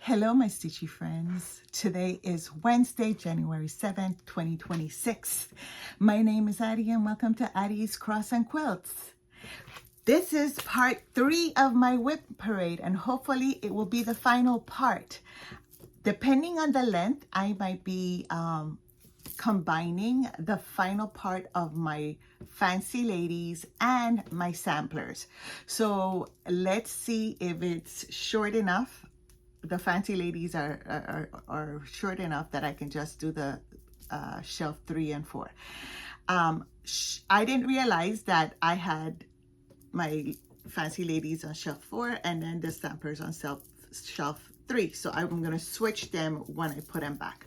Hello, my stitchy friends. Today is Wednesday, January 7th, 2026. My name is Addie and welcome to Addie's Cross and Quilts. This is part 3 of my WIP parade and hopefully it will be the final part. Depending on the length, I might be combining the final part of my fancy ladies and my samplers. So let's see if it's short enough. The fancy ladies are short enough that I can just do the shelf 3 and 4. I didn't realize that I had my fancy ladies on shelf 4 and then the samplers on shelf 3. So I'm going to switch them when I put them back.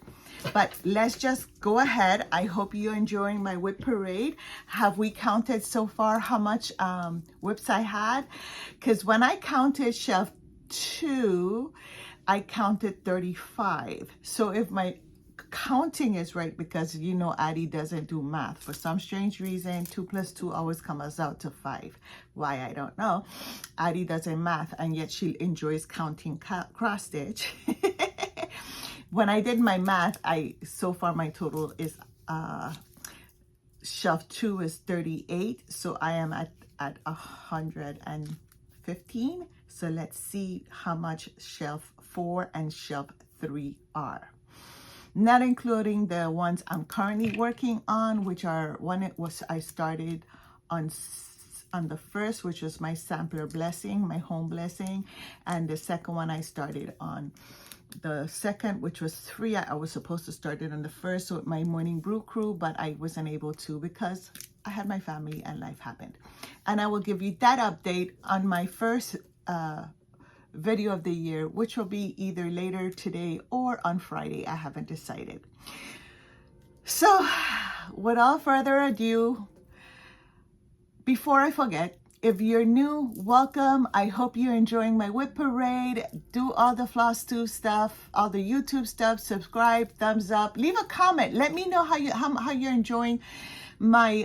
But let's just go ahead. I hope you're enjoying my WIP parade. Have we counted so far how much WIPs I had? Because when I counted shelf 2, I counted 35. So if my counting is right, because you know Addie doesn't do math. For some strange reason, 2 plus 2 always comes out to 5. Why, I don't know. Addie doesn't math, and yet she enjoys counting cross stitch. When I did my math, so far my total is shelf 2 is 38. So I am at 115. So let's see how much shelf 4 and shelf 3 are. Not including the ones I'm currently working on, which are I started on the first, which was my sampler blessing, my home blessing, and the second one I started on the second, which was 3. I was supposed to start it on the first with my morning brew crew, but I wasn't able to because I had my family and life happened. And I will give you that update on my first video of the year, which will be either later today or on Friday. I haven't decided. So without further ado, before I forget, if you're new, welcome. I hope you're enjoying my WIP parade. Do all the Floss 2 stuff, all the YouTube stuff, subscribe, thumbs up, leave a comment. Let me know how you're enjoying my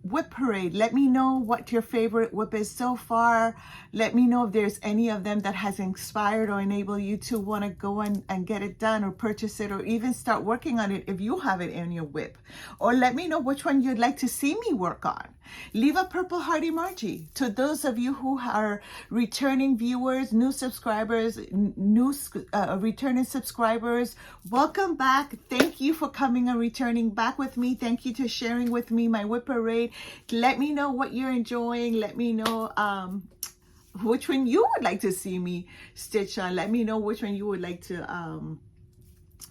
WIP parade. Let me know what your favorite WIP is so far. Let me know if there's any of them that has inspired or enabled you to want to go and get it done or purchase it or even start working on it if you have it in your WIP. Or let me know which one you'd like to see me work on. Leave a purple heart emoji. To those of you who are returning viewers, new subscribers, returning subscribers, welcome back. Thank you for coming and returning back with me. Thank you to sharing with me my WIP parade. Let me know what you're enjoying. Let me know which one you would like to see me stitch on. Let me know which one you would like to I'm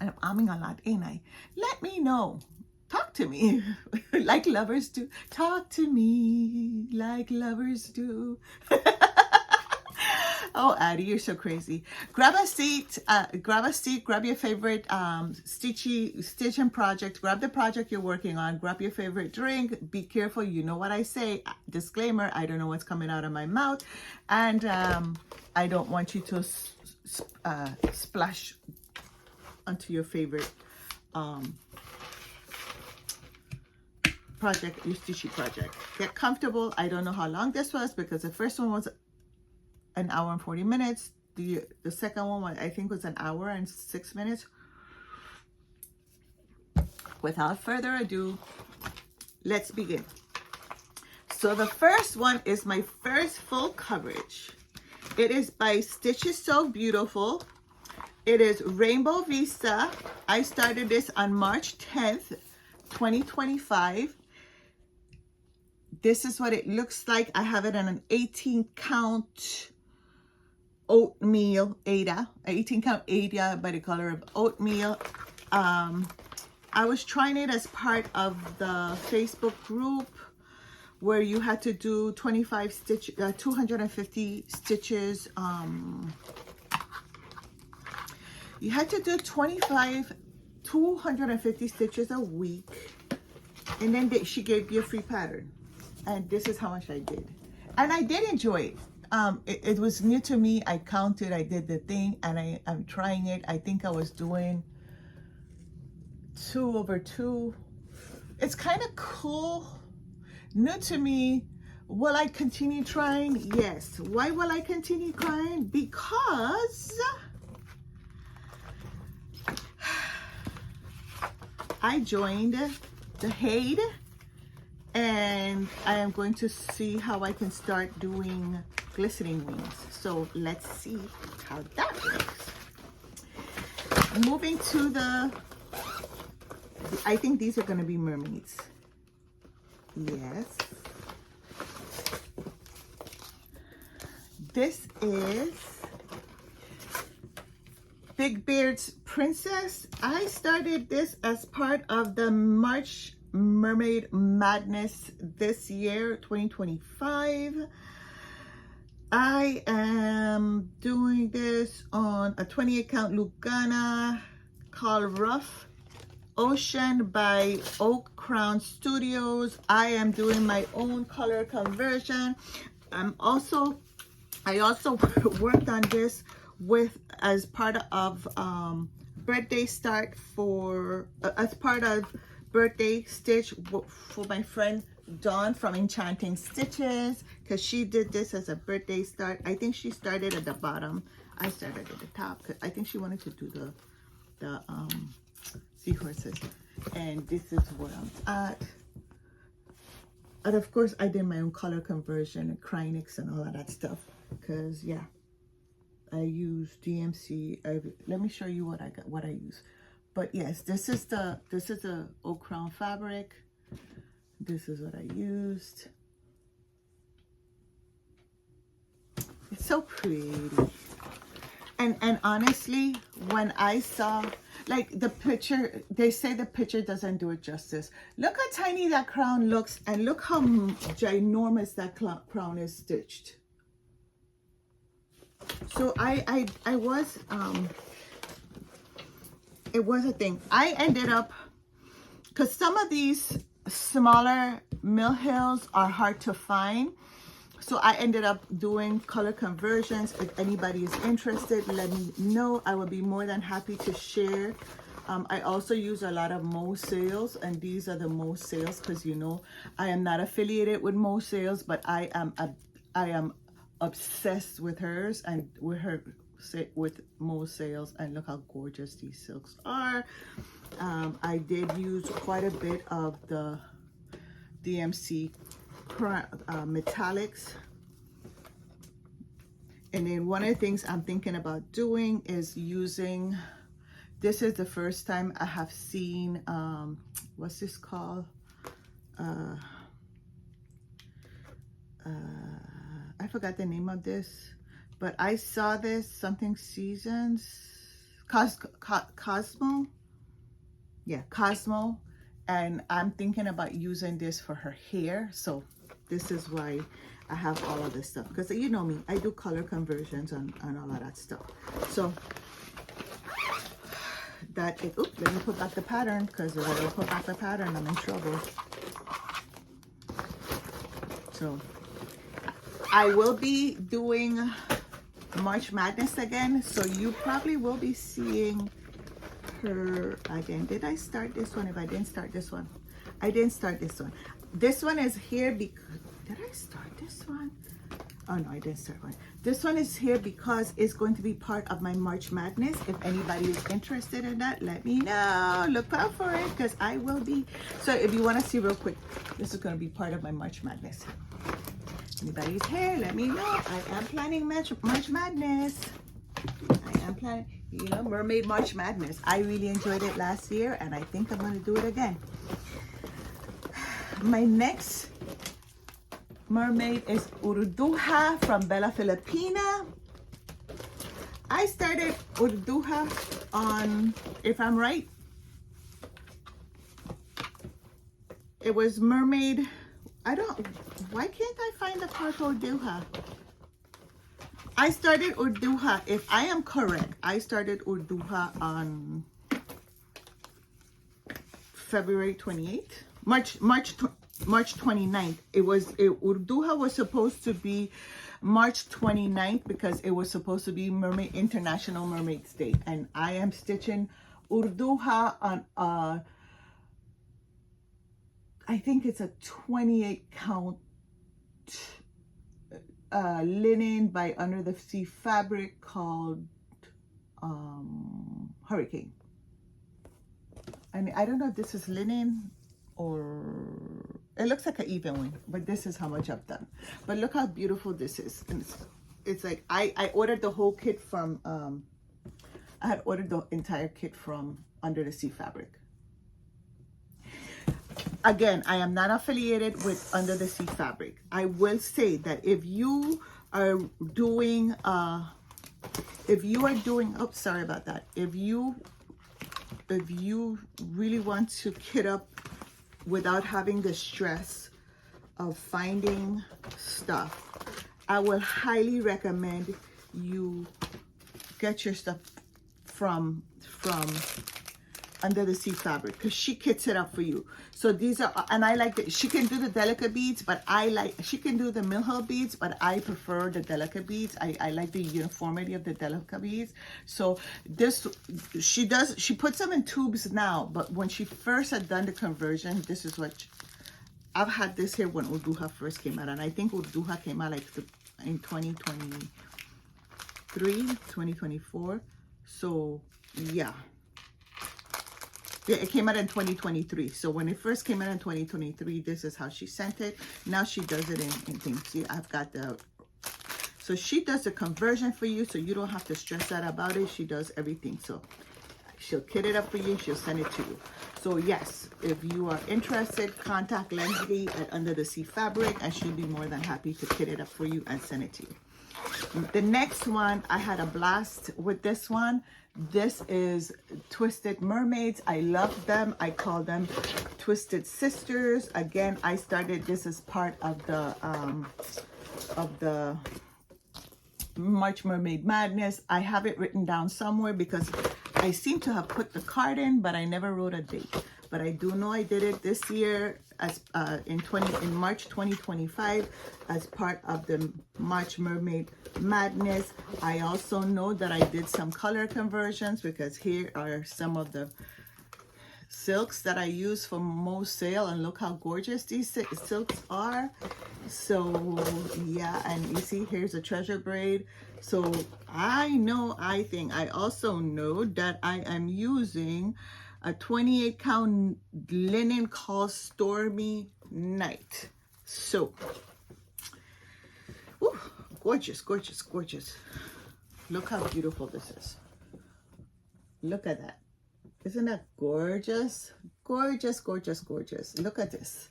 umming a lot, ain't I? Let me know. Talk to me like lovers do. Talk to me like lovers do. Oh, Addie, you're so crazy. Grab a seat, grab your favorite stitching project, grab the project you're working on, grab your favorite drink. Be careful, you know what I say. Disclaimer, I don't know what's coming out of my mouth. And I don't want you to splash onto your favorite project, your stitchy project. Get comfortable. I don't know how long this was because the first one was an hour and 40 minutes. The second one I think was an hour and 6 minutes. Without further ado, let's begin. So the first one is my first full coverage. It is by Stitches So Beautiful. It is Rainbow Vista. I started this on March 10th, 2025. This is what it looks like. I have it on an 18 count oatmeal Ada, 18 count Ada by the color of oatmeal. I was trying it as part of the Facebook group where you had to do 250 stitches. You had to do 250 stitches a week, and then she gave you a free pattern. And this is how much I did, and I did enjoy it. It was new to me. I counted, I did the thing, and I'm trying it. I think I was doing 2 over 2. It's kind of cool, new to me. Will I continue trying? Yes. Why will I continue trying? Because I joined the Haid, and I am going to see how I can start doing glistening wings. So let's see how that works. Moving to I think these are going to be mermaids. Yes. This is Big Beard's Princess. I started this as part of the March Mermaid Madness this year, 2025. I am doing this on a 28 count Lugana called Rough Ocean by Oak Crown Studios. I am doing my own color conversion. I also worked on this as part of birthday start as part of birthday stitch for my friend Dawn from Enchanting Stitches, because she did this as a birthday start. I think she started at the bottom. I started at the top because I think she wanted to do the seahorses, and this is where I'm at. And of course I did my own color conversion and Crinix and all of that stuff, because yeah, I use DMC. Let me show you what I use. But yes, this is the Oak Crown fabric. This is what I used. It's so pretty. And honestly, when I saw like the picture, they say the picture doesn't do it justice. Look how tiny that crown looks, and look how ginormous that crown is stitched. So I was it was a thing. I ended up, because some of these smaller mill hills are hard to find, so I ended up doing color conversions. If anybody is interested, let me know. I would be more than happy to share. I also use a lot of Mo Sales, and these are the Mo Sales, because you know I am not affiliated with Mo Sales, but I am obsessed with hers and with Mo Sales, and look how gorgeous these silks are. I did use quite a bit of the DMC metallics, and then one of the things I'm thinking about doing is using, this is the first time I have seen what's this called, I forgot the name of this, but I saw this, something Seasons, Cosmo. Yeah, Cosmo. And I'm thinking about using this for her hair. So this is why I have all of this stuff. Because you know me, I do color conversions and all of that stuff. So that is, oops, let me put back the pattern, because if I don't put back the pattern, I'm in trouble. So I will be doing March Madness again, so you probably will be seeing her again. Did I start this one? If I didn't start this one, I didn't start this one. This one is here because, did I start this one? Oh no, I didn't start one. This one is here because it's going to be part of my March Madness. If anybody is interested in that, let me know. Look out for it, because I will be. So if you want to see real quick, this is going to be part of my March Madness. Anybody's here, let me know. I am planning March Madness. I am planning, you know, Mermaid March Madness. I really enjoyed it last year, and I think I'm going to do it again. My next mermaid is Urduja from Bella Filipina. I started Urduja on, if I'm right, it was Mermaid. Why can't I find the part Urduja? I started Urduja, if I am correct, I started Urduja on February 28th, March 29th. Urduja was supposed to be March 29th because it was supposed to be International Mermaids Day, and I am stitching Urduja on I think it's a 28 count linen by Under the Sea fabric called Hurricane. And I don't know if this is linen or it looks like an even one, but this is how much I've done. But look how beautiful this is. And it's like I ordered the whole kit from I had ordered the entire kit from Under the Sea Fabric. Again, I am not affiliated with Under the Sea Fabric. I will say that if you are doing oops, sorry about that. If you really want to kit up without having the stress of finding stuff, I will highly recommend you get your stuff from Under the Sea Fabric, because she kits it up for you. So these are, and I like that she can do the delicate beads, but she can do the Mill Hill beads, but I prefer the delicate beads. I like the uniformity of the delicate beads. So this, she puts them in tubes now, but when she first had done the conversion, this is what, I've had this here when Urduja first came out, and I think Urduja came out like in 2023, 2024. So yeah. Yeah, it came out in 2023. So when it first came out in 2023, this is how she sent it. Now she does it in things. See, I've got so she does the conversion for you, so you don't have to stress out about it. She does everything. So she'll kit it up for you. She'll send it to you. So yes, if you are interested, contact Leslie at Under the Sea Fabric, and she'll be more than happy to kit it up for you and send it to you. The next one, I had a blast with this one. This is Twisted Mermaids. I love them. I call them Twisted Sisters. Again, I started this as part of the March Mermaid Madness. I have it written down somewhere because I seem to have put the card in, but I never wrote a date. But I do know I did it this year as in March 2025 as part of the March Mermaid Madness. I also know that I did some color conversions, because here are some of the silks that I use for most sale, and look how gorgeous these silks are. So yeah, and you see here's a treasure braid. So I also know that I am using a 28 count linen called Stormy Night. So whew, gorgeous, gorgeous, gorgeous. Look how beautiful this is. Look at that. Isn't that gorgeous? Gorgeous, gorgeous, gorgeous. Look at this.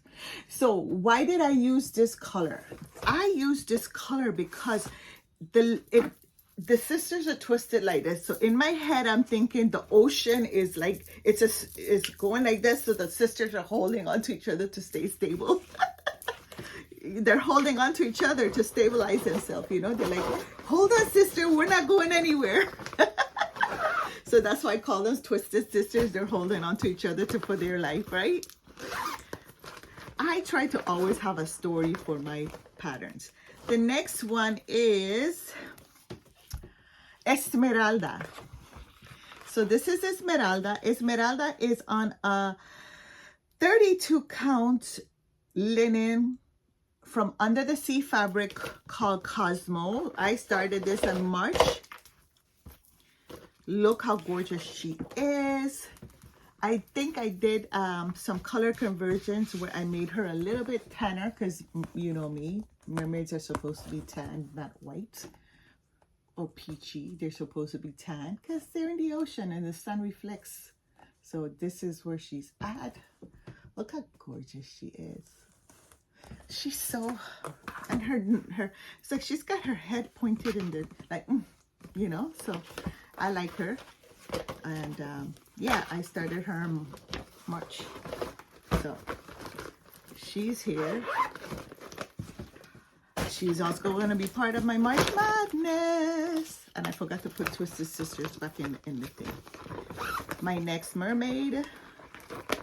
So why did I use this color? I used this color because the sisters are twisted like this. So in my head, I'm thinking the ocean is like, it's going like this. So the sisters are holding onto each other to stay stable. They're holding onto each other to stabilize themselves. You know, they're like, hold on, sister, we're not going anywhere. So that's why I call them Twisted Sisters. They're holding on to each other for their life, right? I try to always have a story for my patterns. The next one is Esmeralda. So this is Esmeralda. Esmeralda is on a 32 count linen from Under the Sea Fabric called Cosmo. I started this in March. Look how gorgeous she is. I think I did some color conversions where I made her a little bit tanner, because you know me, mermaids are supposed to be tan, not white or peachy. They're supposed to be tan because they're in the ocean and the sun reflects. So this is where she's at. Look how gorgeous she is. She's so, and her it's like she's got her head pointed in the, like, you know, so I like her. And yeah, I started her in March. So she's here. She's also going to be part of my March Madness. And I forgot to put Twisted Sisters back in the thing. My next mermaid,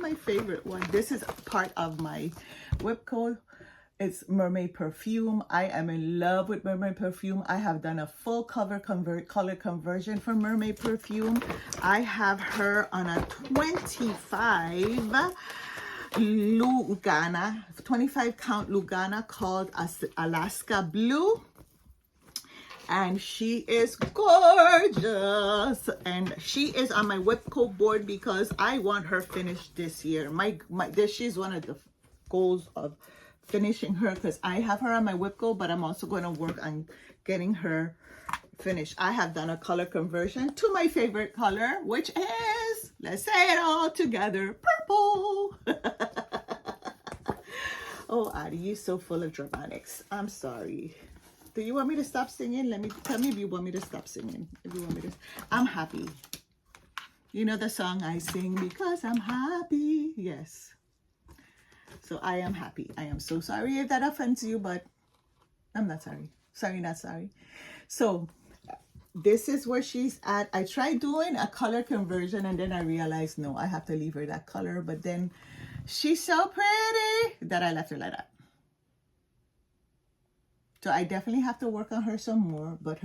my favorite one. This is part of my WIP code. It's Mermaid Perfume. I am in love with Mermaid Perfume. I have done a full color conversion for Mermaid Perfume. I have her on a 25 count Lugana called Alaska Blue. And she is gorgeous, and she is on my whip coat board because I want her finished this year. She's one of the goals of finishing her, because I have her on my whip coat, but I'm also going to work on getting her finished. I have done a color conversion to my favorite color, which is, let's say it all together, purple. Oh, Addie, you're so full of dramatics. I'm sorry. Do you want me to stop singing? Tell me if you want me to stop singing. If you want me to, I'm happy. You know the song, I sing because I'm happy. Yes. So I am happy. I am so sorry if that offends you, but I'm not sorry. Sorry, not sorry. So this is where she's at. I tried doing a color conversion, and then I realized, no, I have to leave her that color. But then she's so pretty that I left her like that. So I definitely have to work on her some more, but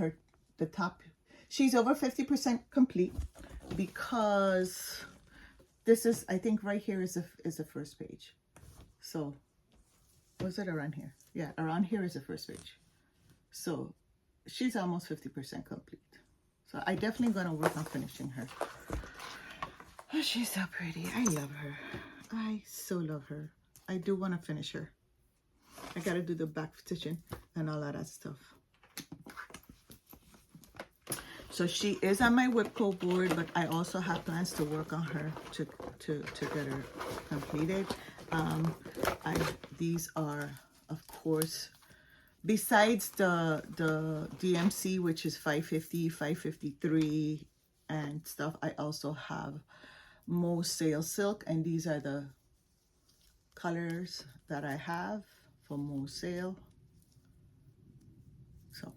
the top, she's over 50% complete, because this is, I think right here is the first page. So was it around here? Yeah, around here is the first page. So she's almost 50% complete. So I definitely gonna work on finishing her. Oh, she's so pretty. I love her. I so love her. I do want to finish her. I gotta do the back stitching and all of that stuff. So she is on my whip coat board, but I also have plans to work on her to get her completed. These are, of course, besides the DMC, which is 550, 553 and stuff, I also have Most Sale Silk, and these are the colors that I have for Most Sale. So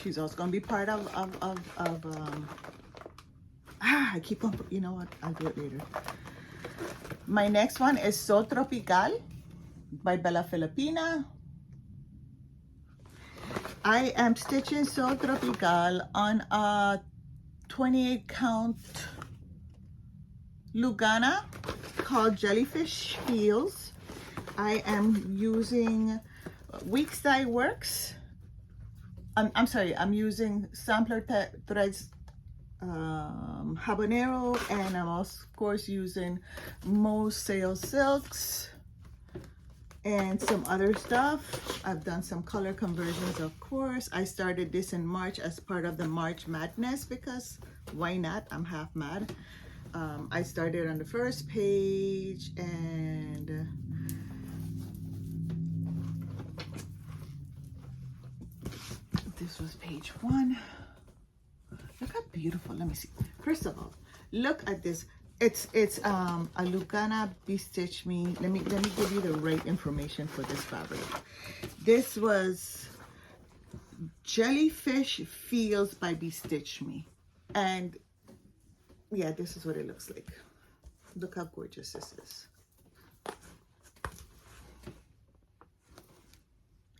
she's also going to be part of I keep on, you know what, I'll do it later. My next one is So Tropical by Bella Filipina. I am stitching So Tropical on a 28 count Lugana called Jellyfish Heels. I am using Weeks Dye Works. I'm sorry, I'm using Sampler Threads Habanero, and I'm also, of course, using Most Sale Silks and some other stuff. I've done some color conversions, of course. I started this in March as part of the March Madness, because why not? I'm half mad. I started on the first page, and this was page 1. Look how beautiful. Let me see. First of all, look at this. It's a Lugana Bestitch Me. Let me give you the right information for this fabric. This was Jellyfish Feels by Bestitch Me. And yeah, this is what it looks like. Look how gorgeous this is.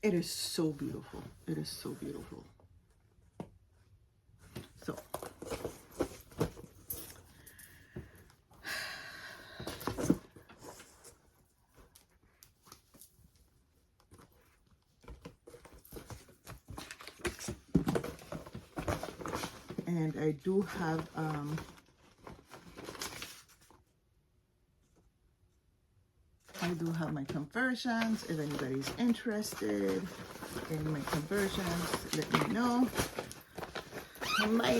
It is so beautiful. It is so beautiful. So and I do have my conversions. If anybody's interested in my conversions, let me know. My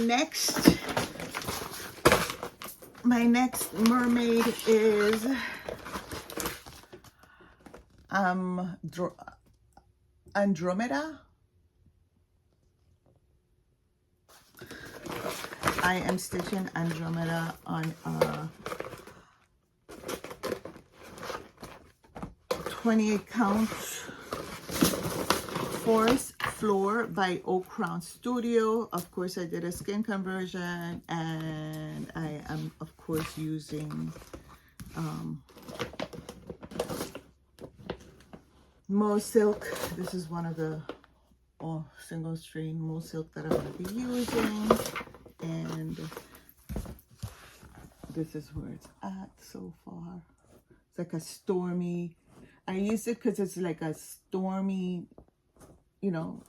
next mermaid is Andromeda. I am stitching Andromeda on a 28 count Forest Floor by Oak Crown Studio. Of course, I did a skin conversion, and I am, of course, using Mo Silk. This is one of the single strain Mo Silk that I'm going to be using. And this is where it's at so far. It's like a stormy, I use it because it's like a stormy, you know,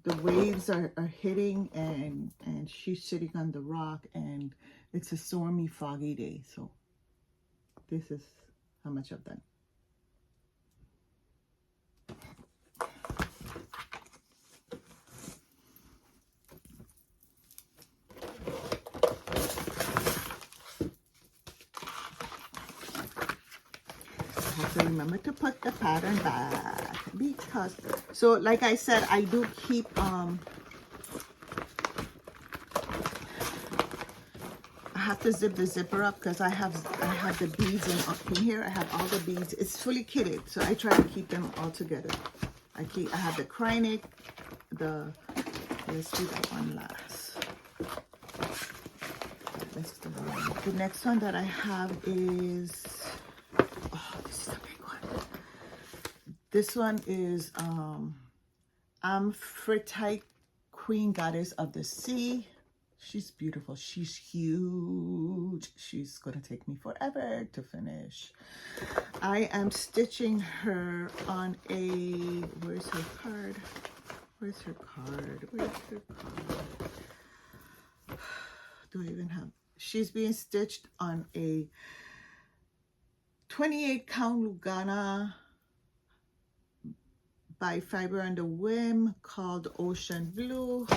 the waves are hitting, and she's sitting on the rock, and it's a stormy, foggy day. So this is how much I've done. I have to remember to put the pattern back because, so like I said, I do keep I have to zip the zipper up because I have the beads in here. I have all the beads. It's fully kitted, so I try to keep them all together. I have the cryonic, let's do that one last. Let's do the next one that I have is, oh, this is a big one. This one is Amphitrite, Queen Goddess of the Sea. She's beautiful. She's huge. She's gonna take me forever to finish. I am stitching her on a, where's her card? Where's her card? Where's her card? Do I even have? She's being stitched on a 28 count Lugana by Fiber on the Whim called Ocean Blue.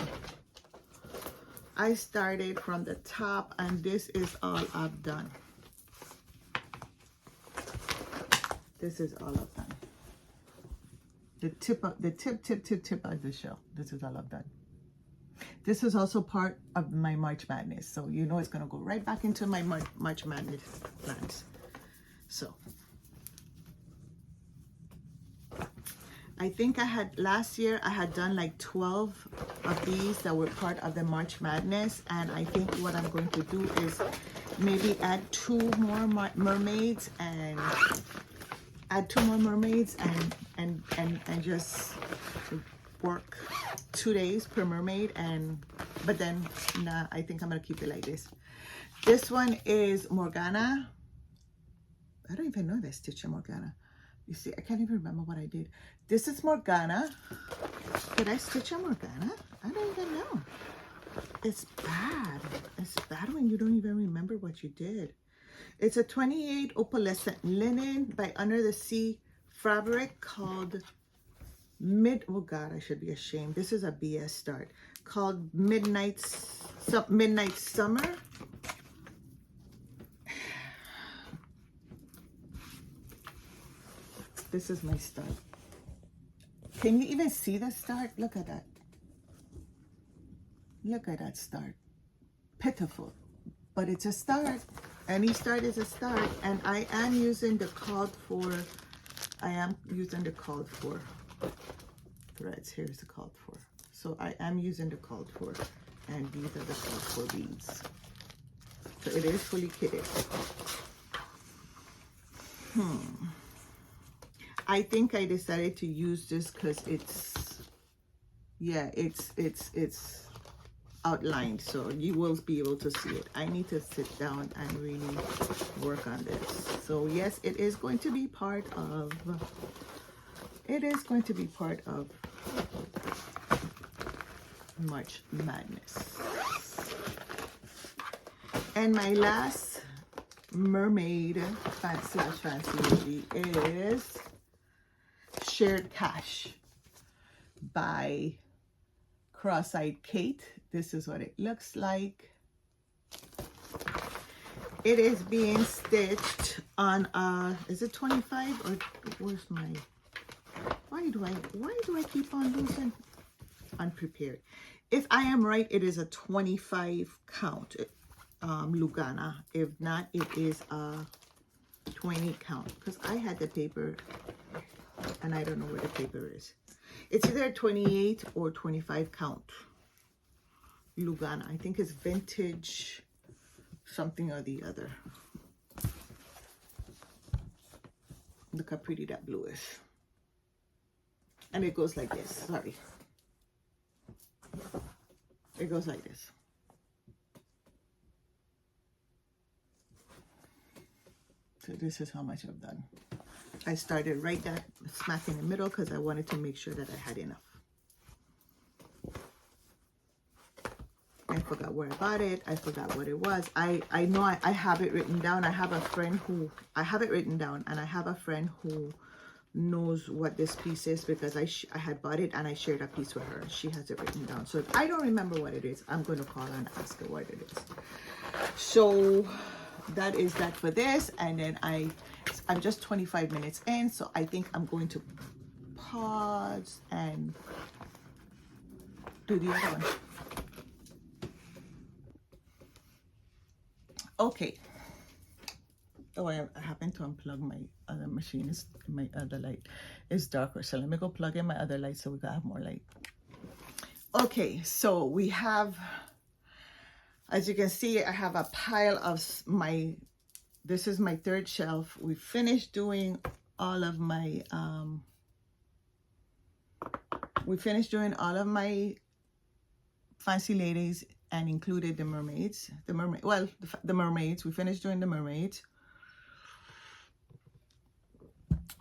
I started from the top, and this is all I've done. This is all I've done. The tip of the shell. This is all I've done. This is also part of my March Madness, so you know it's gonna go right back into my March Madness plans. So I think last year I had done like 12 of these that were part of the March Madness, and I think what I'm going to do is maybe add 2 more mermaids and just work 2 days per mermaid, but then nah, I think I'm gonna keep it like this. This one is Morgana. I don't even know if I stitched a Morgana. You see, I can't even remember what I did. This is Morgana. Did I stitch a Morgana? I don't even know. It's bad. It's bad when you don't even remember what you did. It's a 28 opalescent linen by Under the Sea fabric called oh God, I should be ashamed. This is a BS start. Called Midnight Summer. This is my start. Can you even see the start? Look at that. Look at that start. Pitiful. But it's a start. Any start is a start. And I am using the called for threads. Here's the called for. So I am using the called for. And these are the called for beads. So it is fully kitted. I think I decided to use this because it's outlined, so you will be able to see it. I need to sit down and really work on this. So yes, it is going to be part of March Madness. And my last mermaid fancy is Shared Cash by Cross-Eyed Kate. This is what it looks like. It is being stitched on is it 25 or where's my, why do I keep on losing? Unprepared. If I am right, it is a 25 count Lugana. If not, it is a 20 count because I had the paper and I don't know where the paper is. It's either 28 or 25 count Lugana. I think it's vintage something or the other. Look how pretty that blue is. And it goes like this. Sorry. It goes like this. So this is how much I've done. I started right that smack in the middle because I wanted to make sure that I had enough. I forgot where I bought it. I forgot what it was. I know I have it written down. I have a friend who, I have it written down, and I have a friend who knows what this piece is because I had bought it and I shared a piece with her. She has it written down. So if I don't remember what it is, I'm going to call her and ask her what it is. So that is that for this. And then I'm just 25 minutes in, so I think I'm going to pause and do the other one. Okay. Oh, I happened to unplug my other machine. My other light is darker. So let me go plug in my other light so we can have more light. Okay, so we have, as you can see, I have a pile of this is my third shelf. We finished doing all of my, fancy ladies and included the mermaids. The mermaids. We finished doing the mermaids.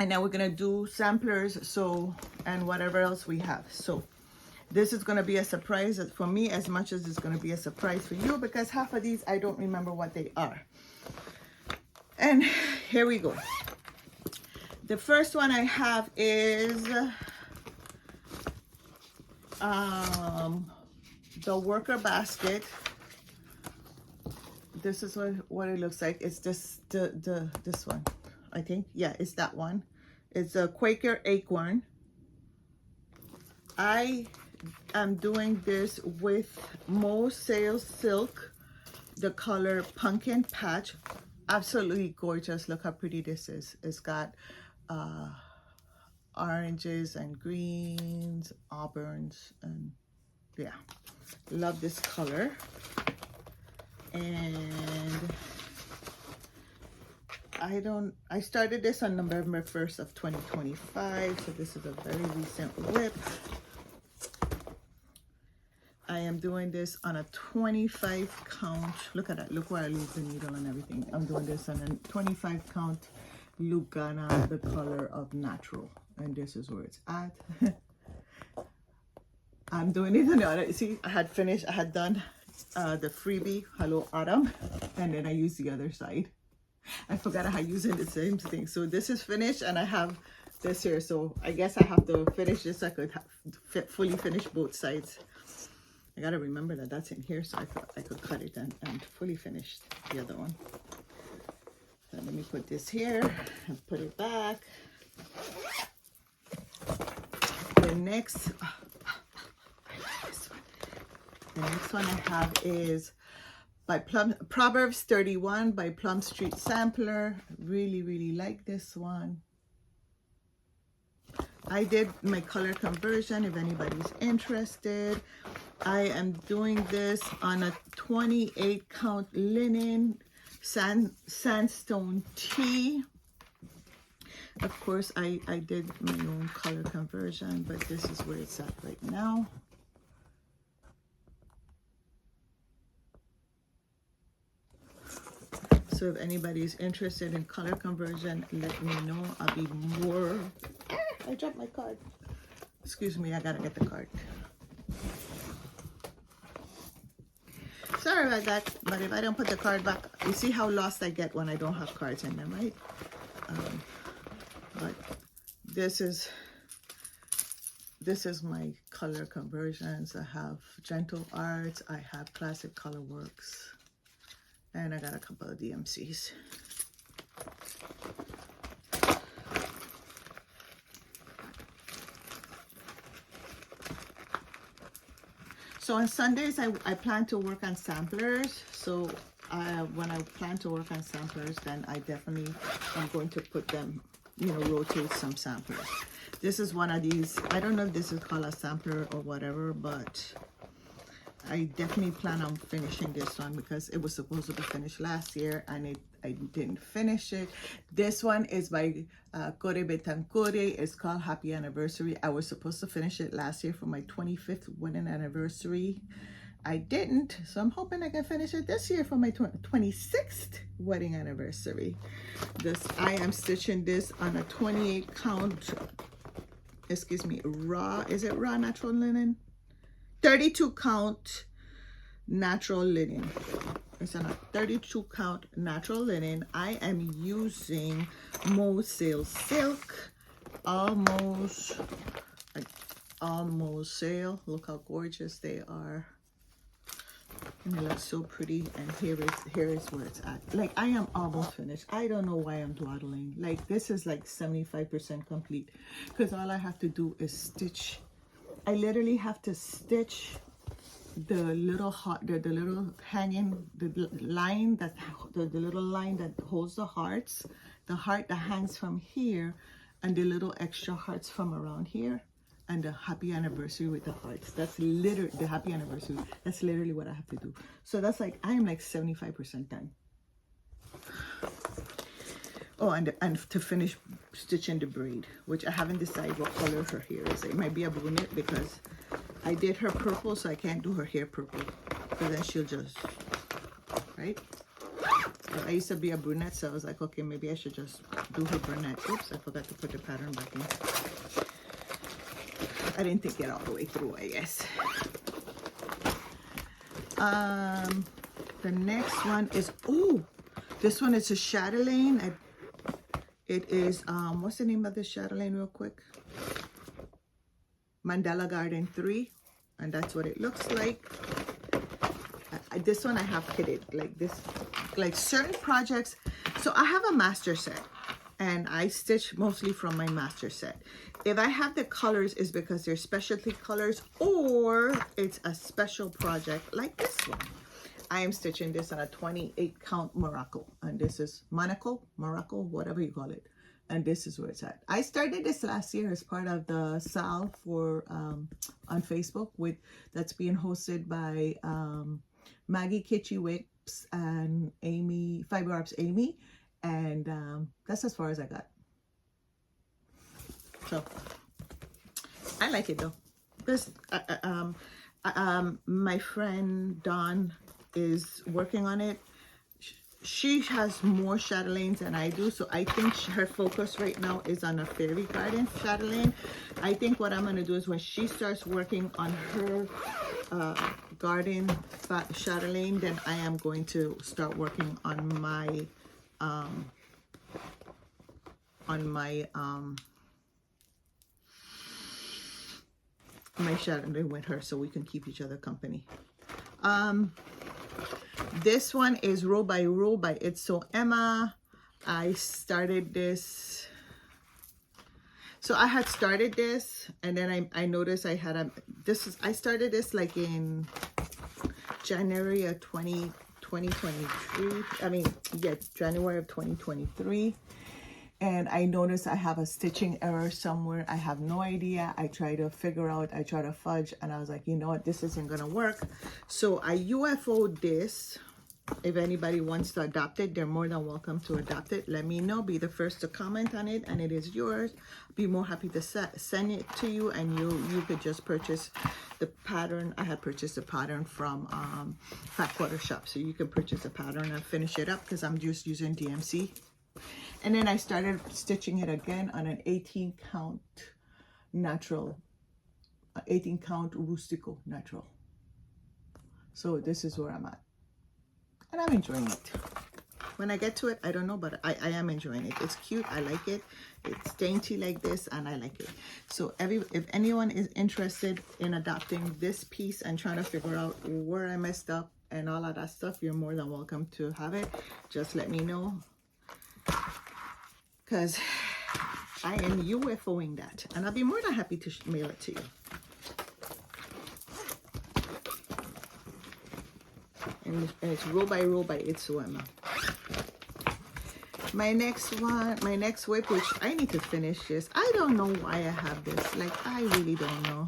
And now we're going to do samplers, so, and whatever else we have. So this is going to be a surprise for me as much as it's going to be a surprise for you, because half of these I don't remember what they are. And here we go. The first one I have is the worker basket. This is what it looks like. It's just this one, I think. Yeah, it's that one. It's a Quaker acorn. I am doing this with Mo Sales Silk, the color Pumpkin Patch. Absolutely gorgeous. Look how pretty this is. It's got oranges and greens, auburns, and yeah, love this color. And I started this on November 1st of 2025, so this is a very recent WIP. I am doing this on a 25 count. Look at that. Look where I leave the needle and everything. I'm doing this on a 25 count Lugana, the color of natural. And this is where it's at. I'm doing it on the other. See, I had done the freebie, Hello Autumn. And then I used the other side. I forgot how using the same thing. So this is finished and I have this here. So I guess I have to finish this. I could fully finish both sides. I gotta remember that that's in here, so I could cut it and fully finish the other one. So let me put this here and put it back. The next one I have is by Proverbs 31 by Plum Street Sampler. Really, really like this one. I did my color conversion if anybody's interested. I am doing this on a 28 count linen sandstone tee. Of course, I did my own color conversion, but this is where it's at right now. So if anybody is interested in color conversion, let me know. I'll be more... I dropped my card. Excuse me, I gotta get the card. Sorry about that, but if I don't put the card back, you see how lost I get when I don't have cards in them, right? But this is my color conversions. I have Gentle Arts, I have Classic Color Works, and I got a couple of DMCs. So on Sundays, I plan to work on samplers. So when I plan to work on samplers, then I definitely am going to put them, rotate some samplers. This is one of these. I don't know if this is called a sampler or whatever, but I definitely plan on finishing this one because it was supposed to be finished last year and I didn't finish it. This one is by Kore Betankore. It's called Happy Anniversary. I was supposed to finish it last year for my 25th wedding anniversary. I didn't, so I'm hoping I can finish it this year for my 26th wedding anniversary. I am stitching this on a 28 count, excuse me, raw, is it raw natural linen? 32 count natural linen. It's on a 32 count natural linen. I am using Mosaic silk, almost sale. Look how gorgeous they are. And they look so pretty. And here is where it's at. Like, I am almost finished. I don't know why I'm dawdling. Like, this is like 75% complete, because all I have to do is stitch. I literally have to stitch the little the little hanging, the line that the little line that holds the hearts, the heart that hangs from here, and the little extra hearts from around here, and the happy anniversary with the hearts. That's literally the happy anniversary. That's literally what I have to do. So that's like, I am like 75% done. Oh, and to finish stitching the braid, which I haven't decided what color her hair is. It might be a brunette, because I did her purple, so I can't do her hair purple, because then she'll just, right? So I used to be a brunette, so I was like, okay, maybe I should just do her brunette. Oops, I forgot to put the pattern back in. I didn't think it all the way through, I guess. The next one is, oh, this one is a chatelaine. It is, what's the name of this chatelaine real quick? Mandala Garden 3, and that's what it looks like. This one I have kitted, like this, like certain projects. So I have a master set, and I stitch mostly from my master set. If I have the colors, is because they're specialty colors, or it's a special project like this one. I am stitching this on a 28 count Morocco, and this is Morocco, whatever you call it. And this is where it's at. I started this last year as part of the Sal for on Facebook, that's being hosted by Maggie Kitschy Whips and Amy Fiber Arts Amy, and that's as far as I got. So I like it though. This my friend Dawn is working on it. She has more chatelaines than I do, so I think her focus right now is on a fairy garden chatelaine. I think what I'm going to do is, when she starts working on her garden chatelaine, then I am going to start working on my my chatelaine with her, so we can keep each other company. This one is Row by Row by It's So Emma. I started this. So I had started this, and then I noticed I had I started this like in January of 2023. I mean, yeah, January of 2023. And I noticed I have a stitching error somewhere. I have no idea. I try to figure out, I try to fudge, and I was like, you know what, this isn't gonna work. So I UFO'd this. If anybody wants to adopt it, they're more than welcome to adopt it. Let me know. Be the first to comment on it, and it is yours. Be more happy to send it to you, and you could just purchase the pattern. I had purchased a pattern from Fat Quarter Shop, so you can purchase a pattern and finish it up, because I'm just using DMC. And then I started stitching it again on an 18 count natural, 18 count rustico natural. So this is where I'm at, and I'm enjoying it. When I get to it, I don't know, but I am enjoying it. It's cute. I like it. It's dainty like this, and I like it. So if anyone is interested in adopting this piece and trying to figure out where I messed up and all of that stuff, you're more than welcome to have it. Just let me know, because I am UFOing that, and I'll be more than happy to mail it to you. And it's Row by Row by It's So Emma. My next WIP, which I need to finish this. I don't know why I have this. Like, I really don't know.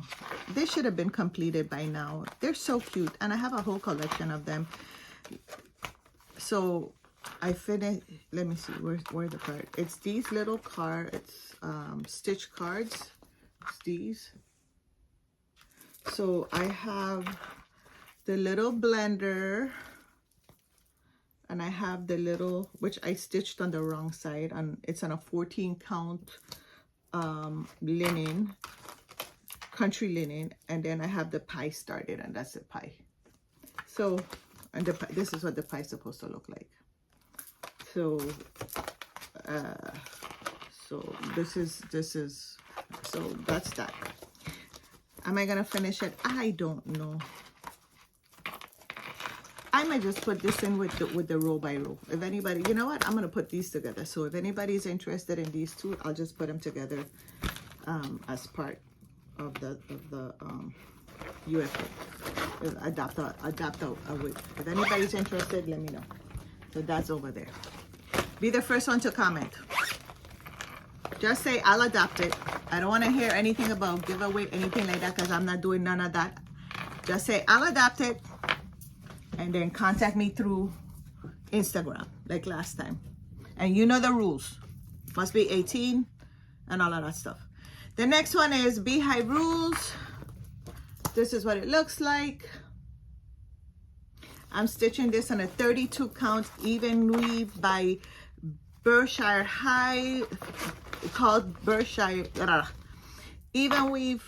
They should have been completed by now. They're so cute, and I have a whole collection of them. So I finished. Let me see where the card. It's these little cards, stitch cards. It's these. So I have the little blender, and I have the little, which I stitched on the wrong side, and it's on a 14 count linen, country linen, and then I have the pie started, and that's the pie. So, and this is what the pie is supposed to look like. So, this is, so that's that. Am I gonna finish it? I don't know. I might just put this in with the row by row. If anybody, you know what? I'm gonna put these together. So if anybody's interested in these two, I'll just put them together as part of the UFO. Adapt a WIP. If anybody's interested, let me know. So that's over there. Be the first one to comment. Just say I'll adapt it. I don't want to hear anything about giveaway, anything like that, because I'm not doing none of that. Just say I'll adapt it, and then contact me through Instagram like last time. And you know the rules. Must be 18 and all of that stuff. The next one is Beehive Rules. This is what it looks like. I'm stitching this on a 32 count even weave by Berkshire Hive, called Berkshire even weave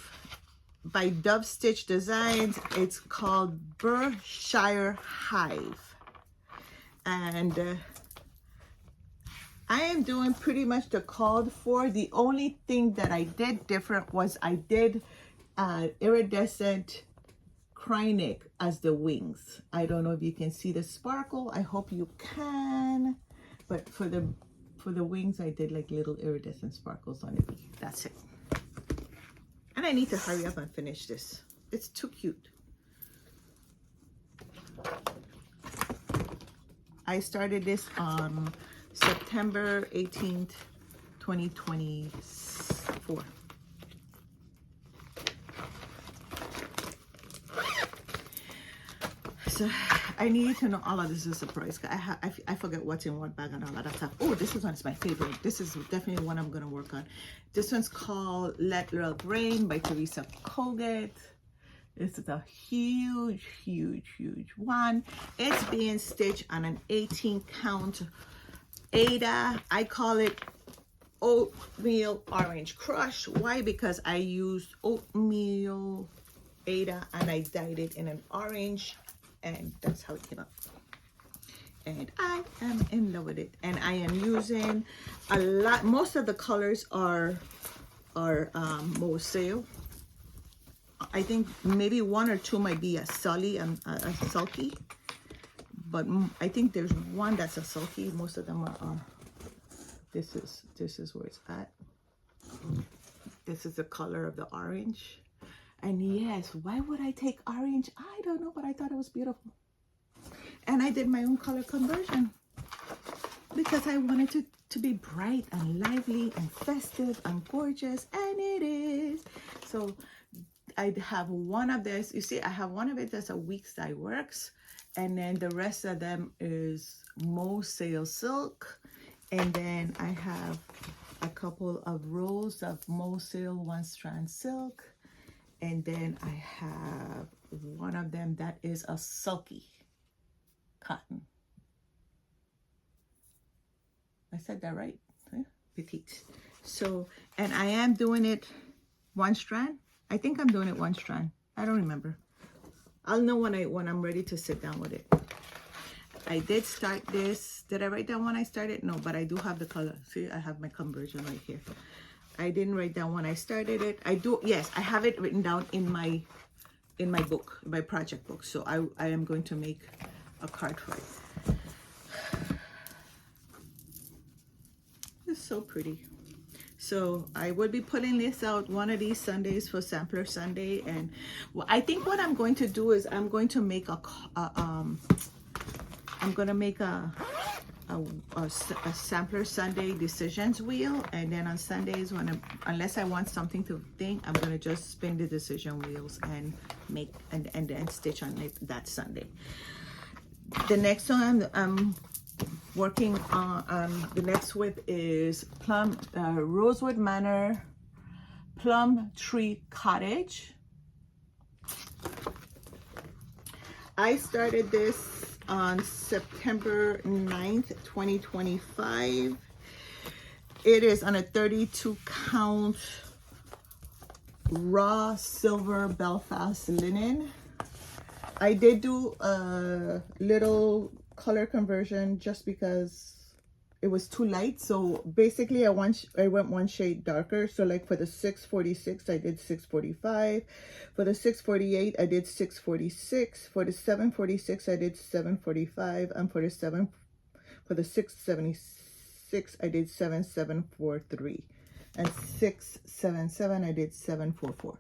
by Dove Stitch Designs. It's called Berkshire Hive, and I am doing pretty much the called for. The only thing that I did different was I did iridescent Krynic as the wings. I don't know if you can see the sparkle. I hope you can. But for the wings, I did like little iridescent sparkles on it. That's it. And I need to hurry up and finish this. It's too cute. I started this on September 18th, 2024. So I need to know all of this is a surprise. I forget what's in what bag and all of that stuff. Oh, this is my favorite. This is definitely one I'm going to work on. This one's called Let Love Rain by Teresa Kogut. This is a huge, huge, huge one. It's being stitched on an 18 count Ada. I call it oatmeal orange crush. Why? Because I used oatmeal Ada and I dyed it in an orange, and that's how it came out. And I am in love with it. And I am using a lot. Most of the colors are Mosaic. I think maybe one or two might be a sulky, but I think there's one that's a sulky. Most of them are. This is where it's at. This is the color of the orange. And yes, why would I take orange? I don't know, but I thought it was beautiful. And I did my own color conversion because I wanted it to be bright and lively and festive and gorgeous, and it is. So I have one of this. You see, I have one of it that's a week's dye works, and then the rest of them is Mosaic silk, and then I have a couple of rows of Mosaic one strand silk, and then I have one of them that is a sulky cotton. I said that right? Huh? Petite. So, and I am doing it one strand. I think I'm doing it one strand. I don't remember. I'll know when I'm ready to sit down with it. I did start this. Did I write down when I started? No, but I do have the color. See, I have my conversion right here. I didn't write down when I started it. I do, yes, I have it written down in my book, my project book. So I am going to make a card for it. It's so pretty. So I will be putting this out one of these Sundays for Sampler Sunday, and I think what I'm going to do is I'm going to make a Sampler Sunday decisions wheel, and then on Sundays unless I want something to think, I'm gonna just spin the decision wheels and make and then stitch on it that Sunday. The next one I'm working on the next WIP is Rosewood Manor Plum Tree Cottage. I started this on September 9th, 2025. It is on a 32 count raw silver Belfast linen. I did do a little color conversion just because it was too light. So basically I went one shade darker. So like for the 646 I did 645. For the 648 I did 646. For the 746 I did 745. And for the 676 I did 7743. And 677 I did 744.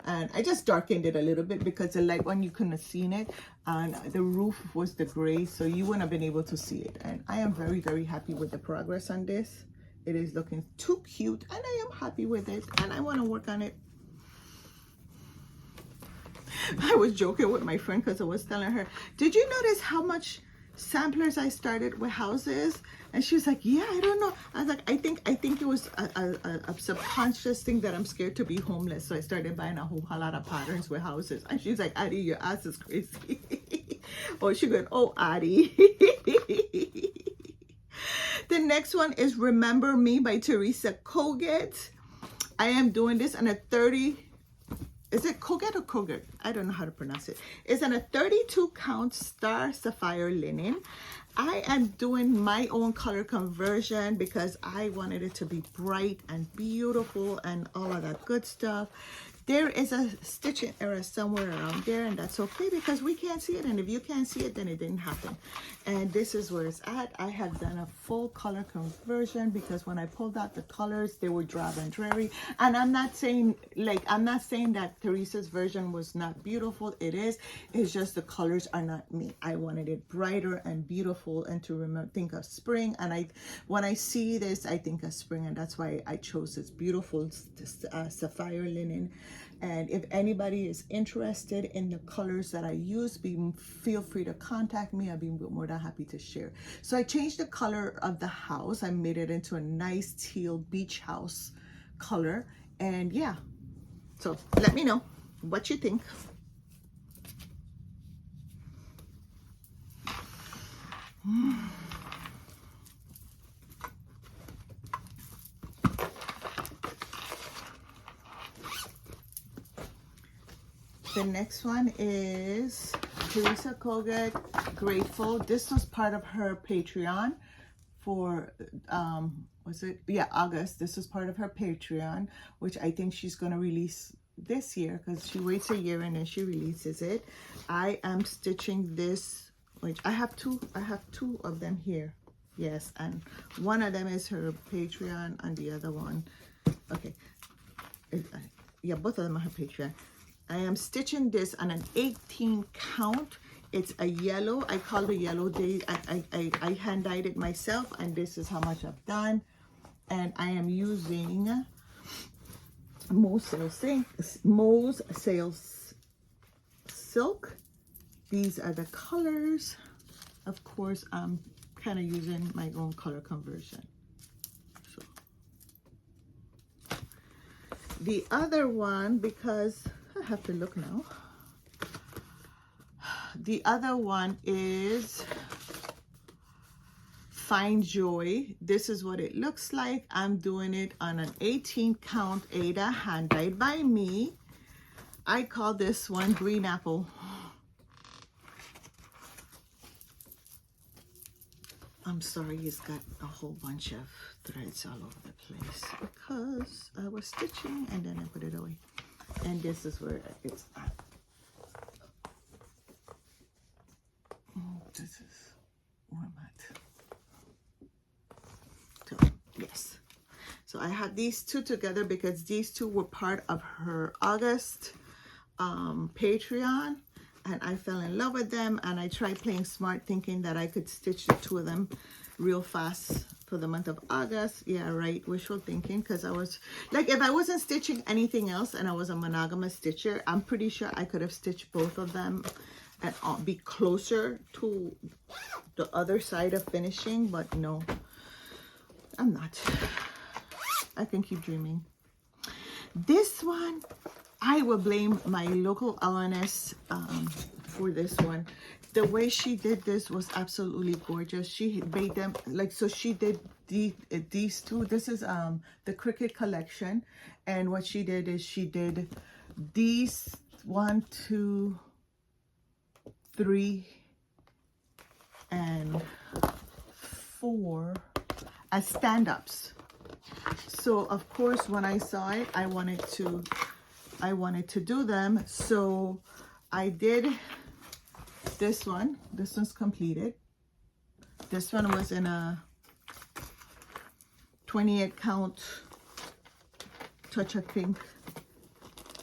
And I just darkened it a little bit because the light one you couldn't have seen it, and the roof was the gray, so you wouldn't have been able to see it. And I am very, very happy with the progress on this. It is looking too cute, and I am happy with it, and I want to work on it. I was joking with my friend because I was telling her, did you notice how much samplers I started with houses? And she was like, yeah, I don't know. I was like, I think it was a subconscious thing that I'm scared to be homeless. So I started buying a whole lot of patterns with houses. And she's like, Addie, your ass is crazy. Oh, she goes, oh, Addie. The next one is Remember Me by Teresa Koget. I am doing this on a 30, is it Koget or Koget? I don't know how to pronounce it. It's on a 32 count star sapphire linen. I am doing my own color conversion because I wanted it to be bright and beautiful and all of that good stuff. There is a stitching error somewhere around there, and that's okay because we can't see it. And if you can't see it, then it didn't happen. And this is where it's at. I have done a full color conversion because when I pulled out the colors, they were drab and dreary. And I'm not saying that Teresa's version was not beautiful. It is. It's just the colors are not me. I wanted it brighter and beautiful and to think of spring. And when I see this, I think of spring, and that's why I chose this beautiful sapphire linen. And if anybody is interested in the colors that I use, feel free to contact me. I'll be more than happy to share. So I changed the color of the house. I made it into a nice teal beach house color. And yeah, so let me know what you think. The next one is Teresa Koget, Grateful. This was part of her Patreon for, August. This was part of her Patreon, which I think she's going to release this year because she waits a year and then she releases it. I am stitching this, which I have two of them here. Yes, and one of them is her Patreon and the other one, okay. Yeah, both of them are her Patreon. I am stitching this on an 18 count. It's a yellow. I call the yellow day. I hand dyed it myself, and this is how much I've done. And I am using Mo's Sales Silk. These are the colors. Of course, I'm kind of using my own color conversion. So the other one, because I have to look now. The other one is Find Joy. This is what it looks like. I'm doing it on an 18 count Ada, hand dyed by me. I call this one Green Apple. I'm sorry, it's got a whole bunch of threads all over the place because I was stitching and then I put it away. And this is where it's at. Oh, this is where I'm at. So, yes. So I had these two together because these two were part of her August Patreon. And I fell in love with them. And I tried playing smart thinking that I could stitch the two of them real fast for the month of August. Yeah, right. Wishful thinking, because I was like, if I wasn't stitching anything else and I was a monogamous stitcher, I'm pretty sure I could have stitched both of them and be closer to the other side of finishing. But no, I'm not. I can keep dreaming. This one, I will blame my local LNS for this one. The way she did this was absolutely gorgeous. She made them like, so she did these two. This is the Cricut collection, and what she did is she did these 1, 2, 3, and 4 as stand-ups. So of course when I saw it, I wanted to do them. So I did this one. This one's completed. This one was in a 28 count touch of pink.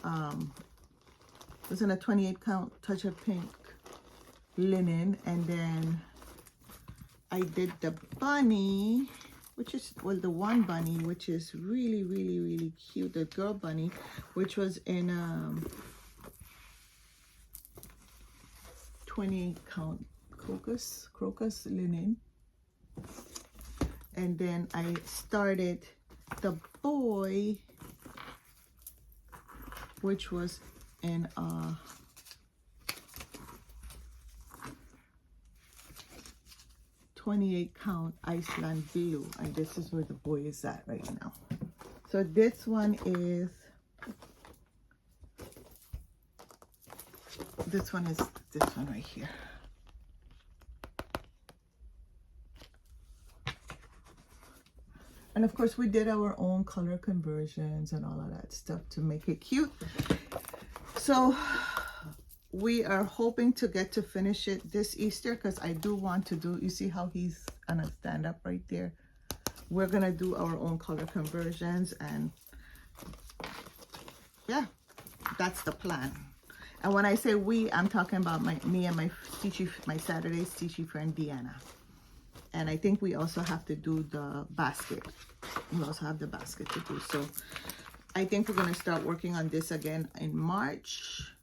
It was in a 28 count touch of pink linen, and then I did the bunny, which is, well, the one bunny, which is really cute, the girl bunny, which was in 28 count crocus linen. And then I started the boy, which was in 28 count Iceland blue, and this is where the boy is at right now. So this one is this one right here. And of course we did our own color conversions and all of that stuff to make it cute. So we are hoping to get to finish it this Easter, because I do want to do, you see how he's on a stand-up right there? We're gonna do our own color conversions, and yeah, that's the plan. And when I say we, I'm talking about me and my Saturday stitchy friend Deanna. And I think we also have to do the basket. We also have the basket to do. So I think we're gonna start working on this again in March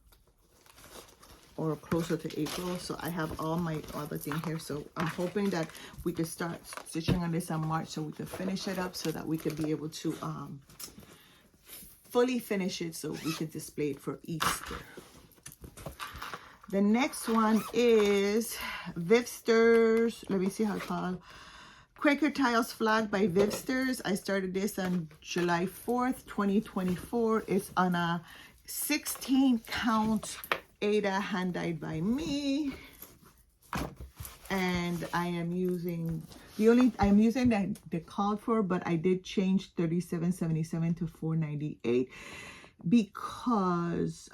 or closer to April. So I have all my other thing here. So I'm hoping that we could start stitching on this in March, so we can finish it up, so that we could be able to fully finish it, so we could display it for Easter. The next one is Vivsters. Let me see how it's called. Quaker Tiles Flag by Vivsters. I started this on July 4th, 2024. It's on a 16 count Ada hand dyed by me. And I am using I'm using that they called for, but I did change 37.77 to 4.98 because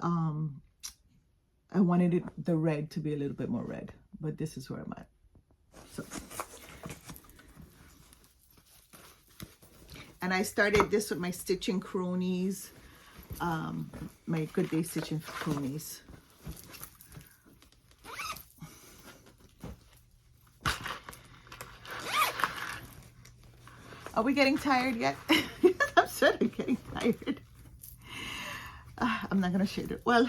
I wanted the red to be a little bit more red, but this is where I'm at. So, and I started this with my Stitching Cronies, my Good Day Stitching Cronies. Are we getting tired yet? I'm sort of getting tired. I'm not gonna shade it. Well,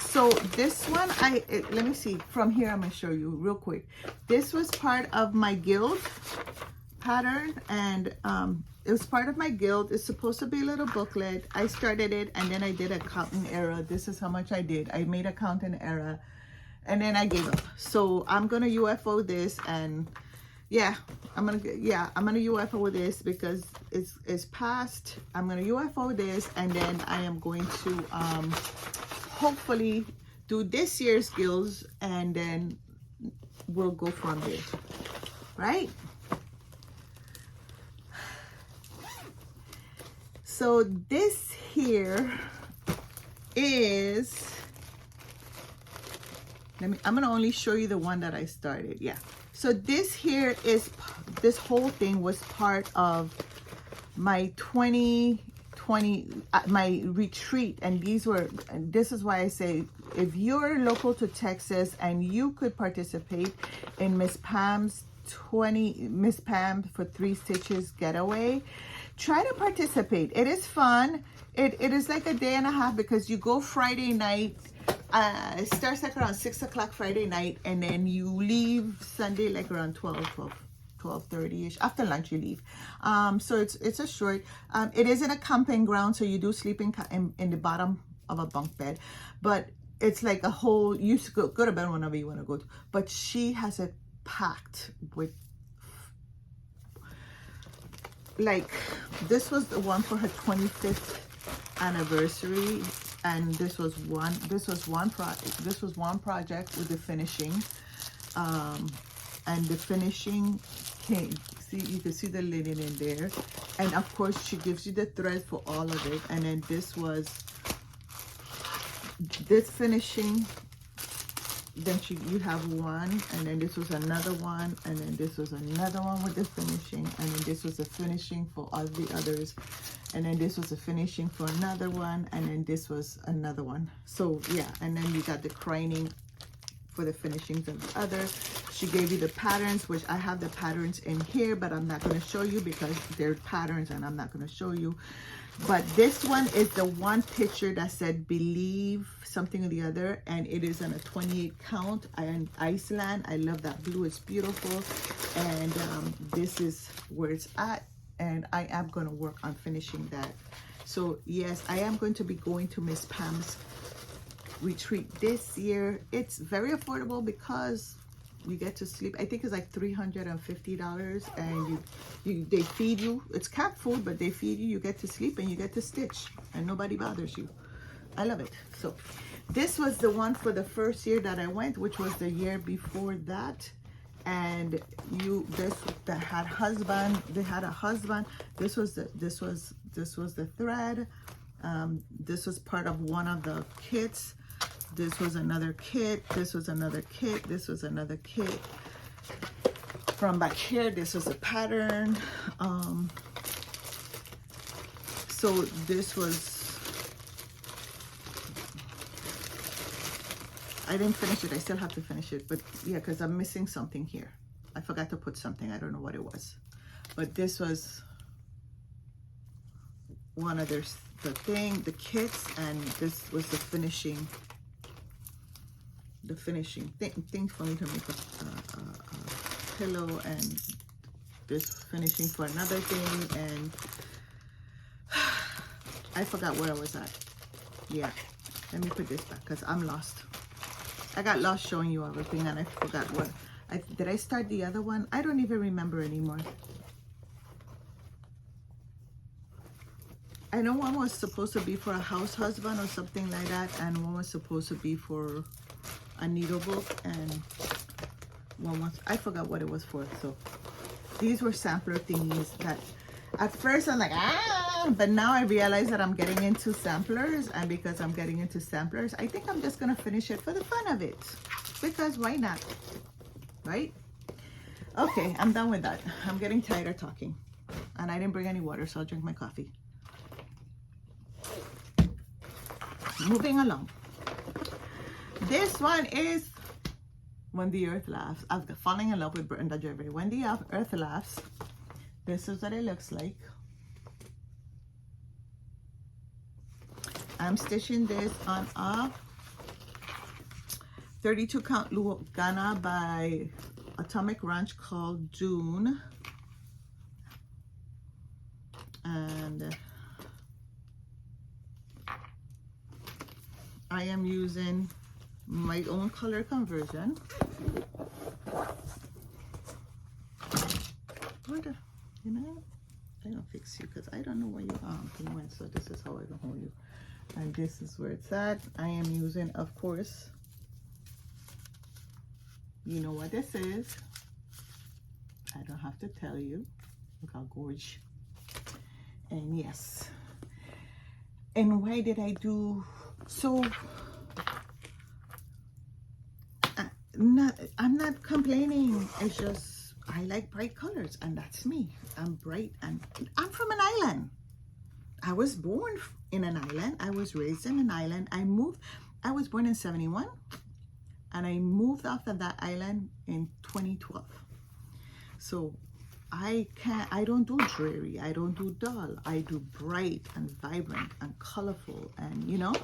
so this one, let me see, from here I'm gonna show you real quick. This was part of my guild pattern, and it was part of my guild. It's supposed to be a little booklet. I started it, and then I did a counting error. This is how much I did. I made a counting error, and then I gave up. So I'm gonna UFO this, and yeah, I'm gonna UFO with this because it's past. I'm gonna UFO this, and then I am going to hopefully do this year's guilds, and then we'll go from there, right? So this here is, I'm gonna only show you the one that I started. Yeah, so this here is, this whole thing was part of my 2020 my retreat, and this is why I say, if you're local to Texas and you could participate in Miss Pam's for 3 Stitches getaway, try to participate. It is fun. It is like a day and a half, because you go Friday night. It starts like around 6 o'clock Friday night, and then you leave Sunday like around 12:30ish. After lunch you leave. So it's a short. It is in a camping ground, so you do sleep in the bottom of a bunk bed, but it's like a whole, you go to bed whenever you want to go to, but she has it packed with, like, this was the one for her 25th anniversary, and this was one project with the finishing, and the finishing came, see, you can see the linen in there, and of course she gives you the thread for all of it. And then this was this finishing, then you have one, and then this was another one, and then this was another one with the finishing, and then this was a finishing for all the others, and then this was a finishing for another one, and then this was another one. So yeah, and then you got the craning for the finishings of the other. She gave you the patterns, which I have the patterns in here, but I'm not going to show you because they're patterns and I'm not going to show you. But this one is the one picture that said believe something or the other, and it is on a 28 count in Iceland. I love that blue, it's beautiful. And this is where it's at, and I am going to work on finishing that. So yes, I am going to be going to Miss Pam's retreat this year. It's very affordable because you get to sleep. I think it's like $350, and they feed you. It's cat food, but they feed you. You get to sleep and you get to stitch, and nobody bothers you. I love it. So this was the one for the first year that I went, which was the year before that. And that had husband. They had a husband. This was the thread. This was part of one of the kits. This was another kit. This was another kit. This was another kit. From back here, this was a pattern. So this was, I didn't finish it. I still have to finish it. But yeah, because I'm missing something here. I forgot to put something. I don't know what it was. But this was one of the kits, and this was the finishing. The finishing thing for me to make a pillow, and this finishing for another thing, and I forgot where I was at. Yeah, let me put this back because I'm lost. I got lost showing you everything, and I forgot what. Did I start the other one? I don't even remember anymore. I know one was supposed to be for a house husband or something like that, and one was supposed to be for a needle book, and one was, I forgot what it was for. So these were sampler thingies that at first I'm like, but now I realize that I'm getting into samplers, and because I'm getting into samplers, I think I'm just gonna finish it for the fun of it, because why not, right? Okay, I'm done with that. I'm getting tired of talking, and I didn't bring any water, so I'll drink my coffee. Moving along. This one is When the Earth Laughs. I've fallen in love with Brenda Gervais. When the Earth Laughs. This is what it looks like. I'm stitching this on a 32 count Lugana by Atomic Ranch called Dune. And I am using my own color conversion. You know, I don't fix you because I don't know where you went. So this is how I can hold you, and this is where it's at. I am using, of course, you know what this is. I don't have to tell you. Look how gorgeous. And yes. And why did I do so? I'm not complaining. It's just I like bright colors, and that's me. I'm bright, and I'm from an island. I was born in an island. I was raised in an island. I was born in 71, and I moved off of that island in 2012. So I don't do dreary. I don't do dull. I do bright and vibrant and colorful, and you know.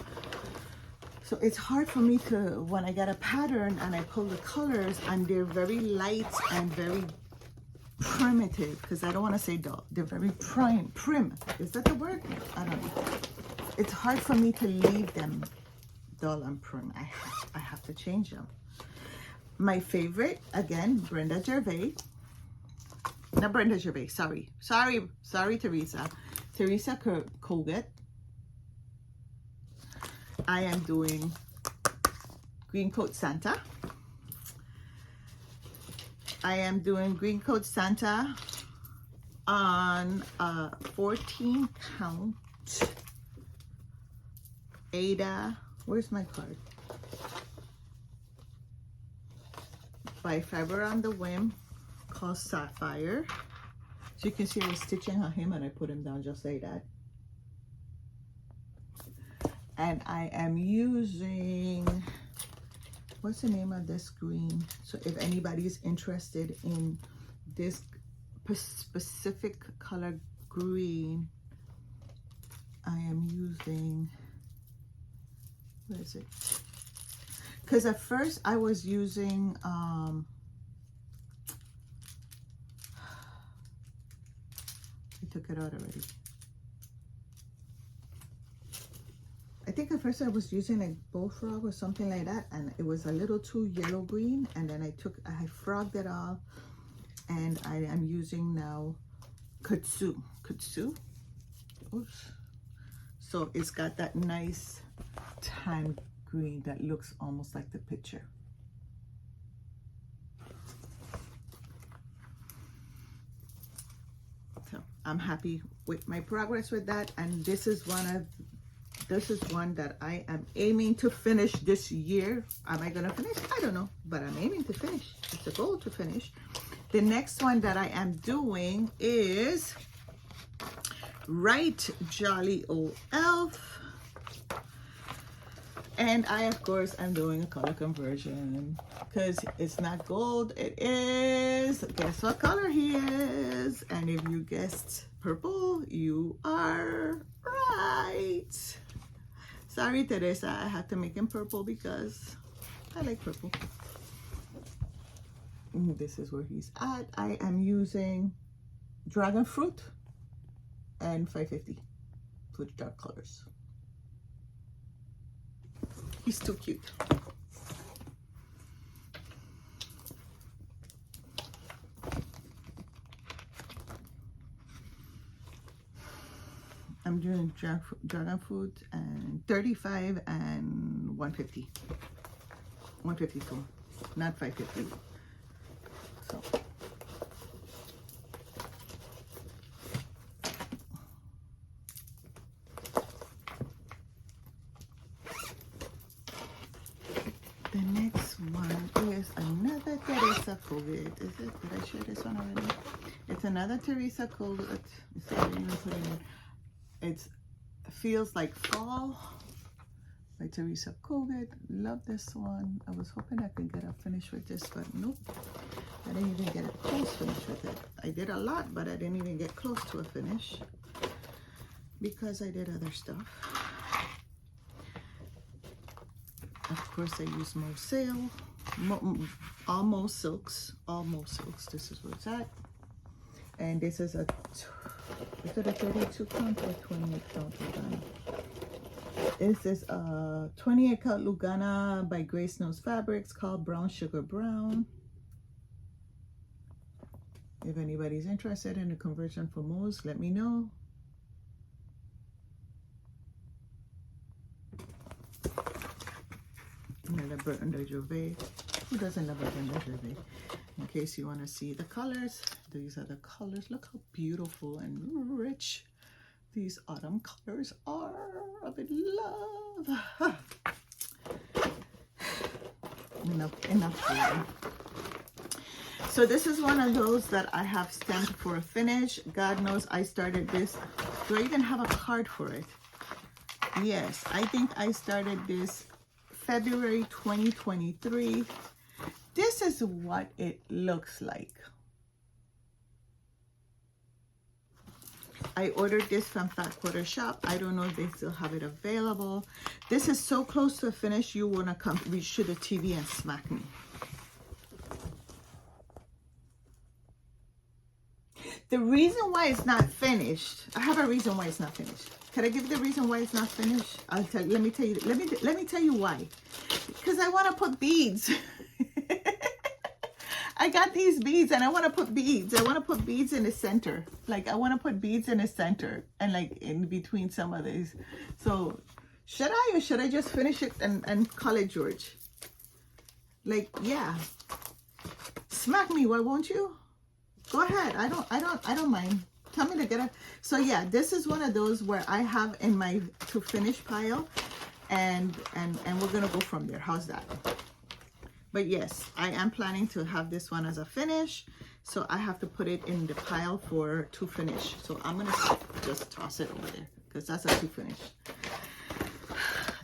So it's hard for me to, when I get a pattern and I pull the colors and they're very light and very primitive, because I don't want to say dull. They're very prim. Is that the word? I don't know. It's hard for me to leave them dull and prim. I have to change them. My favorite, again, Brenda Gervais. Not Brenda Gervais, sorry, Teresa. Teresa Kogut. I am doing Green Coat Santa. I am doing Green Coat Santa on a 14 count Ada, where's my card? By Fiber on the Whim, called Sapphire. So you can see I was stitching on him and I put him down just like that. And I am using, what's the name of this green? So if anybody's interested in this specific color green, I am using, where is it? Because at first I was using I took it out already. I think at first I was using like bullfrog or something like that, and it was a little too yellow green, and then I frogged it all, and I am using now kudzu. Oops. So it's got that nice tan green that looks almost like the picture. So I'm happy with my progress with that, and this is one that I am aiming to finish this year. Am I gonna finish? I don't know, but I'm aiming to finish. It's a goal to finish. The next one that I am doing is Right Jolly Old Elf. And I, of course, am doing a color conversion because it's not gold, it is, guess what color he is? And if you guessed purple, you are right. Sorry, Teresa, I had to make him purple because I like purple. This is where he's at. I am using Dragon Fruit and 550 for the dark colors. He's too cute. I'm doing dragon fruit and 35 and 150. 152, not 550. So. The next one is another Teresa Kogut. Is it? Did I share this one already? It's another Teresa Kogut. It feels like fall by Teresa Kogut. Love this one. I was hoping I could get a finish with this, but nope. I didn't even get a close finish with it. I did a lot, but I didn't even get close to a finish because I did other stuff. Of course, I use Mosaic, almost silks. This is where it's at. And this is a 32 count or 28 count Lugana? This is a 28 count Lugana by Grace Knows Fabrics called Brown Sugar Brown. If anybody's interested in the conversion for Mose, let me know. Another Brenda Gervais. Who doesn't love a Brenda Gervais? In case you want to see the colors, these are the colors. Look how beautiful and rich these autumn colors are. I'm in love. Enough. So this is one of those that I have stamped for a finish. God knows I started this. Do I even have a card for it? Yes, I think I started this February 2023. This is what it looks like. I ordered this from Fat Quarter Shop. I don't know if they still have it available. This is so close to a finish, you want to come reach to the TV and smack me. The reason why it's not finished, I have a reason why it's not finished. Can I give you the reason why it's not finished? I'll tell you. Let me tell you. Let me tell you why. Because I want to put beads. I got these beads and I want to put beads. I want to put beads in the center. Like I want to put beads in the center and like in between some of these. So should I, or should I just finish it and call it George? Like, yeah. Smack me, why won't you? Go ahead. I don't mind. Tell me to get it. So yeah, this is one of those where I have in my to finish pile, and we're gonna go from there. How's that? But yes, I am planning to have this one as a finish, so I have to put it in the pile for to finish. So I'm gonna just toss it over there because that's a to finish.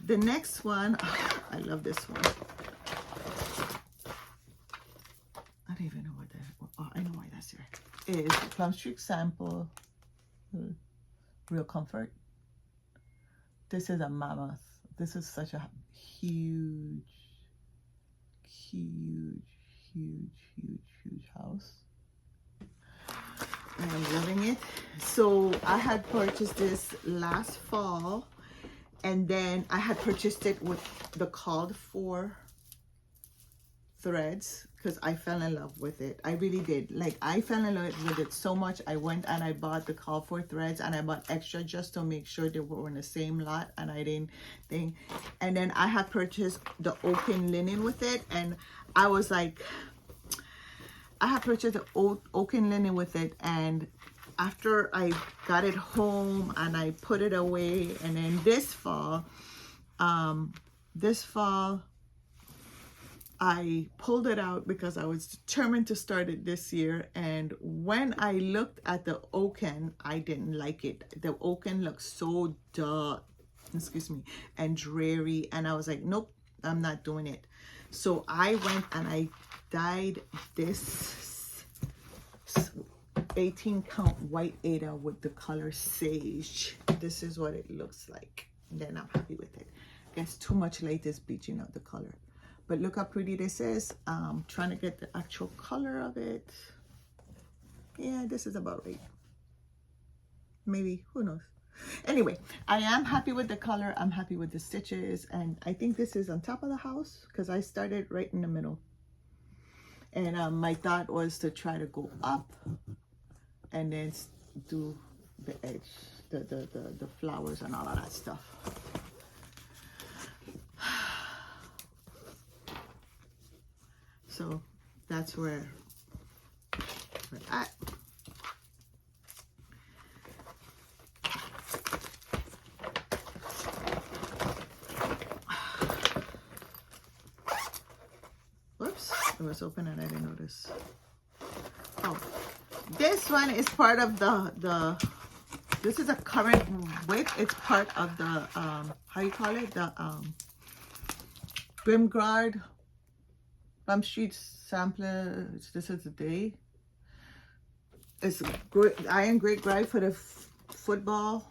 The next one, oh, I love this one. I don't even know what that. Oh, I know why that's here. Is Plum Street Sample Real Comfort. This is a mammoth. This is such a huge house. I am loving it. So I had purchased this last fall, and then I had purchased it with the called for threads because I fell in love with it. I really did. Like, I fell in love with it so much. I went and I bought the call for threads, and I bought extra just to make sure they were in the same lot, and I didn't think. And then I had purchased the oaken linen with it, and I was like, I had purchased the oaken linen with it, and after I got it home and I put it away, and then this fall I pulled it out because I was determined to start it this year. And when I looked at the oaken, I didn't like it. The oaken looked so dull, excuse me, and dreary. And I was like, nope, I'm not doing it. So I went and I dyed this 18 count white Ada with the color sage. This is what it looks like. And then I'm happy with it. I guess too much light is bleaching out the color. But look how pretty this is. Trying to get the actual color of it. Yeah, this is about right. Maybe, who knows? Anyway, I am happy with the color. I'm happy with the stitches. And I think this is on top of the house because I started right in the middle. And my thought was to try to go up and then do the edge, the flowers and all of that stuff. So that's where we're at. Whoops, it was open and I didn't notice. Oh, this one is part of this is a current WIP. It's part of the, how you call it? The Grimgard Plum Street Samplers. This is the day. It's iron grade grind for the football.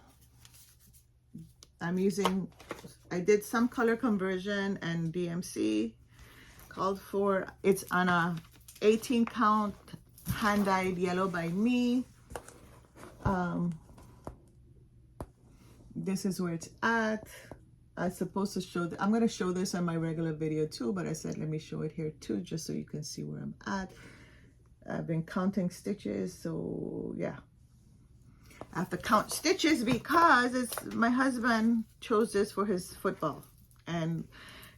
I'm using, I did some color conversion and DMC. Called for, it's on a 18 count hand dyed yellow by me. This is where it's at. I'm supposed to show, I'm going to show this on my regular video too, but I said let me show it here too, just so you can see where I'm at. I've been counting stitches, so yeah. I have to count stitches because my husband chose this for his football. And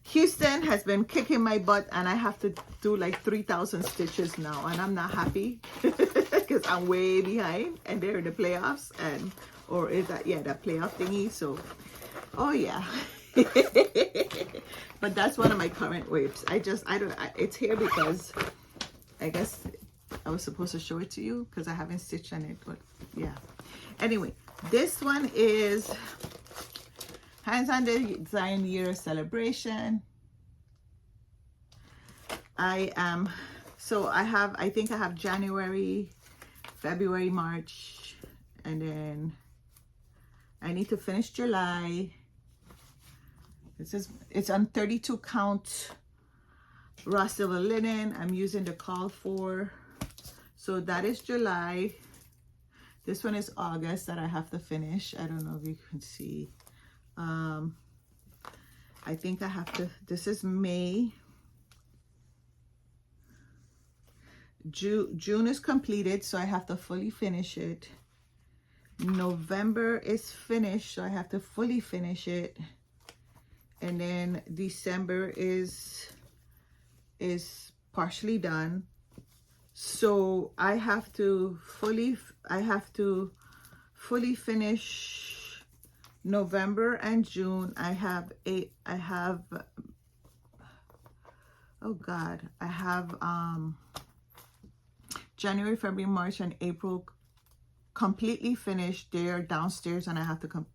Houston has been kicking my butt, and I have to do like 3,000 stitches now, and I'm not happy because I'm way behind, and they're in the playoffs, and or is that, yeah, that playoff thingy. So oh yeah. But that's one of my current WIPs. It's here because I guess I was supposed to show it to you because I haven't stitched on it, but yeah. Anyway, this one is Hands on Design Year Celebration. I think I have January, February, March, and then I need to finish July. It's on 32 count raw silver linen. I'm using the call for. So that is July. This one is August that I have to finish. I don't know if you can see. I think I have to, this is May. June is completed, so I have to fully finish it. November is finished, so I have to fully finish it. And then December is partially done. So I have to fully finish November and June. I have January, February, March, and April completely finished. They're downstairs, and I have to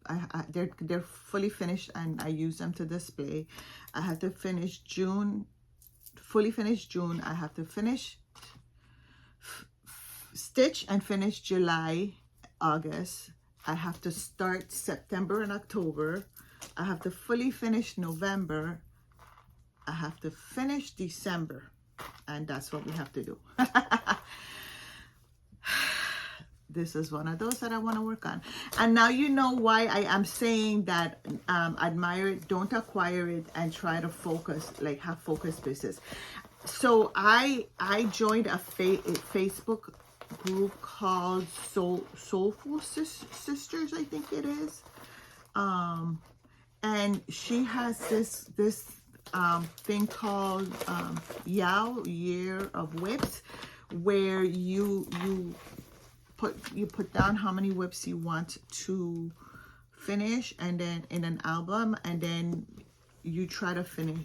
they're fully finished, and I use them to display. I have to finish June, fully finish June. I have to finish stitch and finish July, August. I have to start September and October. I have to fully finish November. I have to finish December, and that's what we have to do. This is one of those that I want to work on. And now you know why I am saying that admire it, don't acquire it, and try to focus, like have focused business. So I joined a Facebook group called Soulful Sisters, I think it is. And she has this thing called Year of WIPs, where you put down how many WIPs you want to finish, and then in an album, and then you try to finish,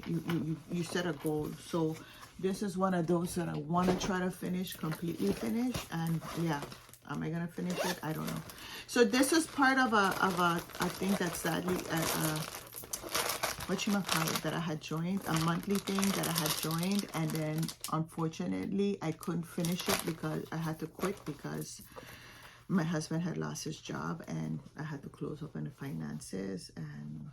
you set a goal. So this is one of those that I want to try to finish, completely finish. And yeah, am I gonna finish it? I don't know. So this is part of a thing that sadly whatchamacallit, that I had joined, a monthly thing that I had joined, and then unfortunately I couldn't finish it because I had to quit because my husband had lost his job and I had to close up on the finances. And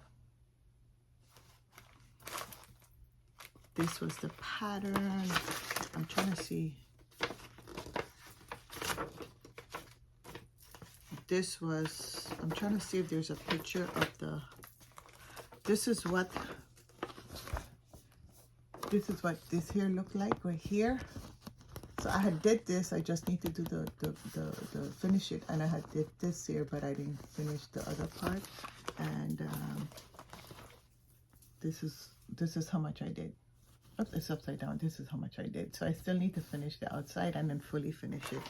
this was the pattern. I'm trying to see. This was, I'm trying to see if there's a picture of the, this is what this here looked like right here. So I had did this, I just need to do the finish it, and I had did this here, but I didn't finish the other part. And this is how much I did. Oh, it's upside down. This is how much I did. So I still need to finish the outside and then fully finish it.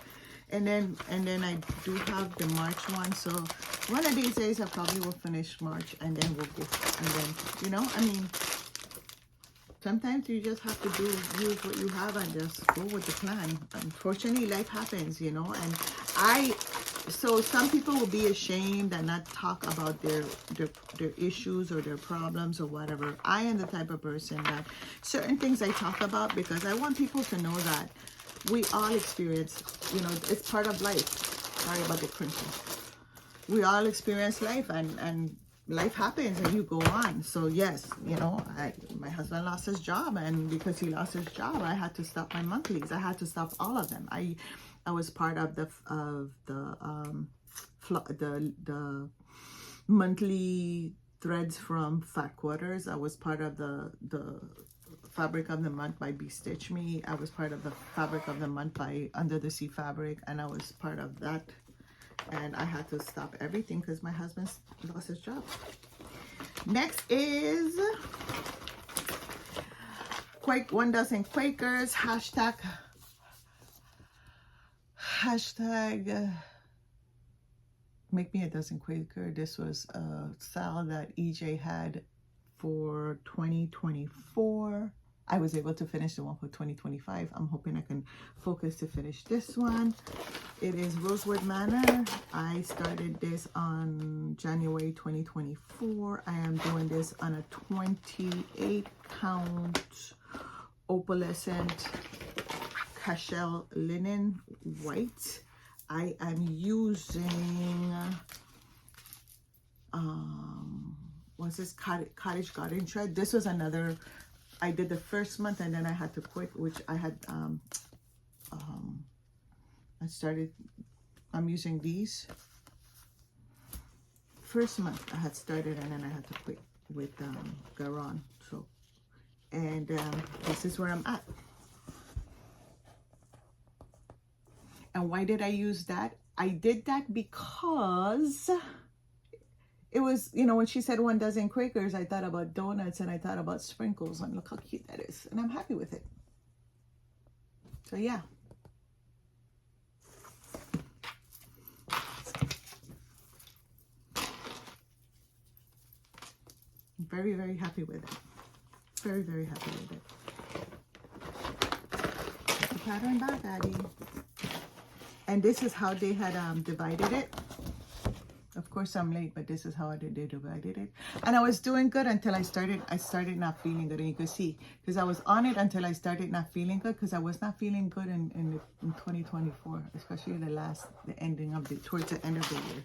And then I do have the March one. So one of these days I probably will finish March, and then we'll go. And then, you know, I mean, sometimes you just have to use what you have and just go with the plan. Unfortunately, life happens, you know. And so some people will be ashamed and not talk about their issues or their problems or whatever. I am the type of person that certain things I talk about because I want people to know that we all experience, you know, it's part of life. Sorry about the crunching. We all experience life, and life happens and you go on. So yes, you know, my husband lost his job, and because he lost his job, I had to stop my monthlies. I had to stop all of them. I was part of the monthly threads from Fat Quarters. I was part of the Fabric of the Month by Be Stitch Me. I was part of the Fabric of the Month by Under the Sea Fabric, and I was part of that. And I had to stop everything because my husband lost his job. Next is 1 dozen Quakers, hashtag make me a dozen Quaker. This was a sale that EJ had for 2024. I was able to finish the one for 2025. I'm hoping I can focus to finish this one. It is Rosewood Manor. I started this on January 2024. I am doing this on a 28 count opalescent cashel linen white. I am using what's this, cottage garden thread. This was another, I did the first month and then I had to quit, which I had I started I'm using these. First month I had started and then I had to quit with Garon. So, and this is where I'm at. And why did I use that? I did that because it was, you know, when she said 1 dozen Quakers, I thought about donuts and I thought about sprinkles, and look how cute that is. And I'm happy with it. So yeah. I'm very, very happy with it. Very, very happy with it. The pattern back, Addie. And this is how they had divided it. Of course, I'm late, but this is how they divided it. And I was doing good until I started not feeling good. And you could see, because I was on it until I started not feeling good, because I was not feeling good in 2024, especially the ending of towards the end of the year.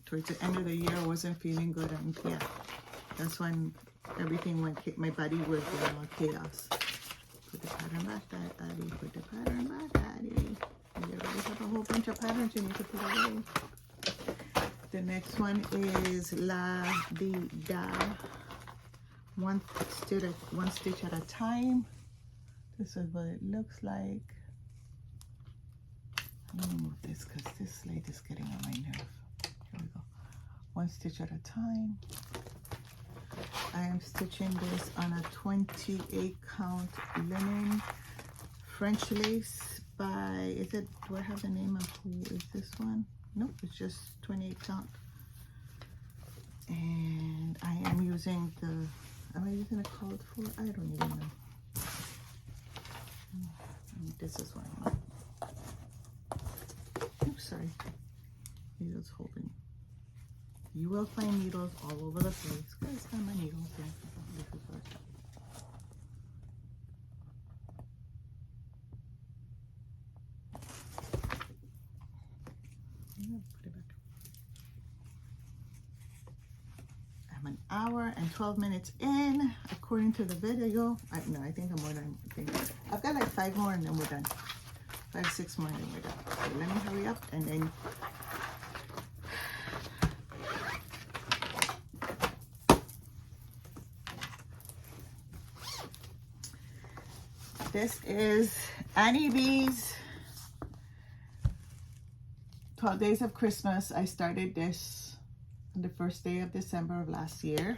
Towards the end of the year, I wasn't feeling good. And yeah, that's when everything went, my body was chaos. Put the pattern back, Addie. Put the pattern back, Addie. You already have a whole bunch of patterns you need to put away. The next one is La Di Da. One stitch at a time. This is what it looks like. Let me move this because this light is getting on my nerve. Here we go. 1 stitch at a time. I am stitching this on a 28 count linen French lace by, do I have the name of who is this one? Nope, it's just 28 count. And I am using am I using a code for? I don't even know. This is what I'm on. Oops, sorry. Needles holding. You will find needles all over the place. Guys, find my needles here. This is what put it back. I'm an hour and 12 minutes in, according to the video. I think I'm more than. I've got like 5 more and then we're done. 5, 6 more and then we're done. So let me hurry up and then. This is Annie B's 12 Days of Christmas. I started this on the first day of December of last year.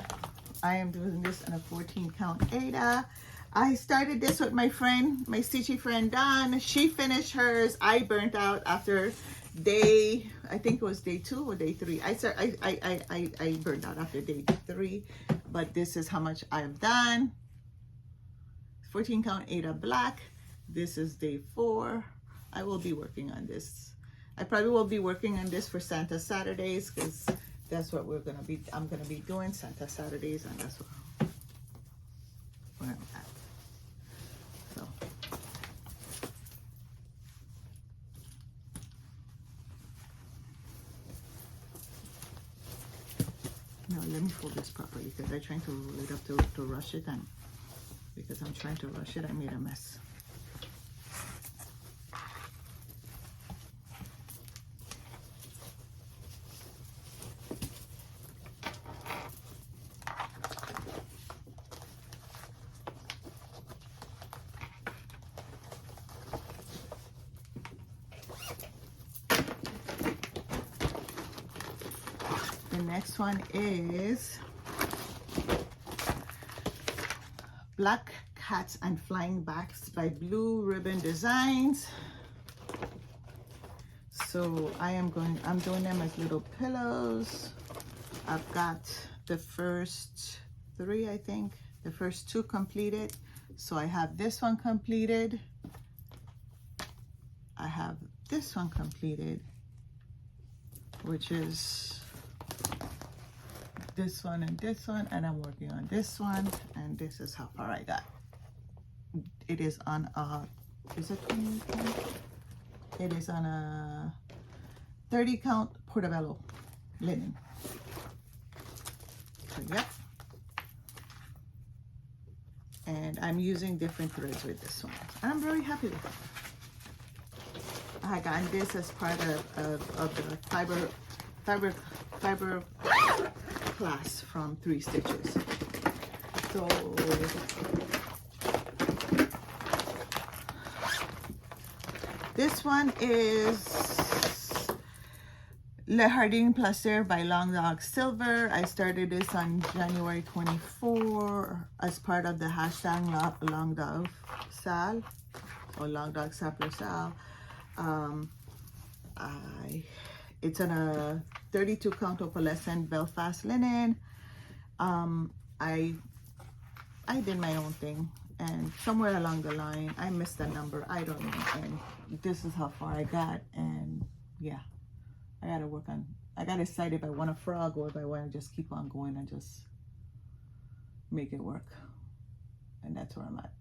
I am doing this on a 14 count Aida. I started this with my friend, my stitchy friend Dawn. She finished hers. I burnt out after day, I think it was day 2 or day 3. I burnt out after day 3, but this is how much I've done. 14 count Aida black. This is day 4. I will be working on this. I probably will be working on this for Santa Saturdays because that's what I'm gonna be doing Santa Saturdays, and that's where I'm at. So now let me fold this properly because I'm trying to roll it up to rush it, and because I'm trying to rush it, I made a mess. The next one is Black Cats and Flying Bats by Blue Ribbon Designs. So I'm doing them as little pillows. I've got the first 3, I think. The first 2 completed. So I have this one completed. I have this one completed, which is this one and this one, and I'm working on this one, and this is how far I got. It is on a, is it 20 count? It is on a 30 count portobello linen. So yep. And I'm using different threads with this one. And I'm very happy with it. I got this as part of the fiber class from 3 Stitches. So this one is Le Jardin Placer by Long Dog Silver. I started this on January 24 as part of the hashtag Long Dog Sal or Long Dog Sampler Sal. It's on a 32 count opalescent Belfast linen. I did my own thing, and somewhere along the line I missed a number, I don't know, and this is how far I got. And yeah, I gotta decide if I want a frog or if I want to just keep on going and just make it work. And that's where I'm at.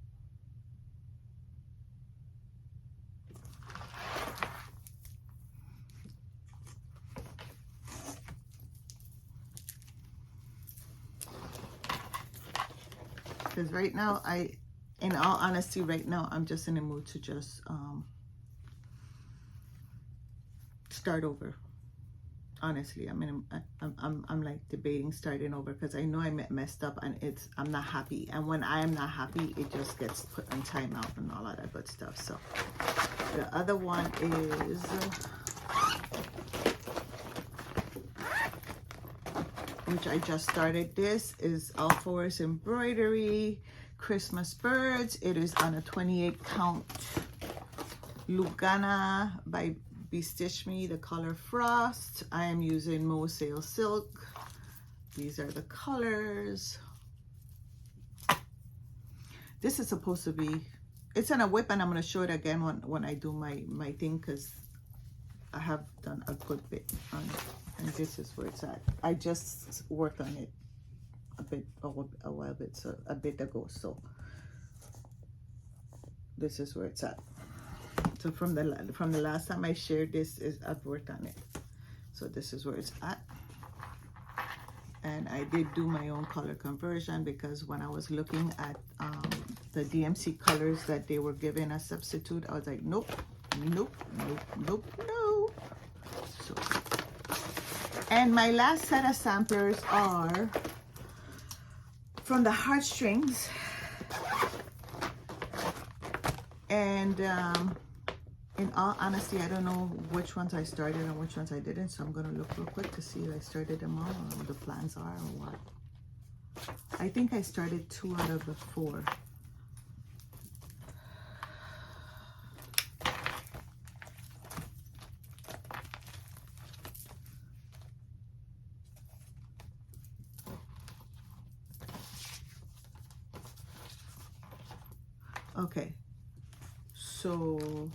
Because right now, in all honesty, right now, I'm just in the mood to just start over. Honestly, I'm like debating starting over because I know I messed up and I'm not happy. And when I am not happy, it just gets put on timeout and all of that good stuff. So the other one is which I just started. This is All Fours Embroidery Christmas Birds. It is on a 28 count Lugana by Stitch Me, the color Frost. I am using Mosaic Silk. These are the colors. This is supposed to be, it's on a WIP, and I'm going to show it again when I do my thing, because I have done a good bit on it. And this is where it's at. I just worked on it a bit ago. So this is where it's at. So from the last time I shared this, I've worked on it. So this is where it's at. And I did do my own color conversion, because when I was looking at the DMC colors that they were giving as substitute, I was like, nope, nope, nope, nope, no. So, and my last set of samplers are from the Heartstrings. And in all honesty, I don't know which ones I started and which ones I didn't. So I'm going to look real quick to see if I started them all or what the plans are or what. I think I started 2 out of the 4. Okay, so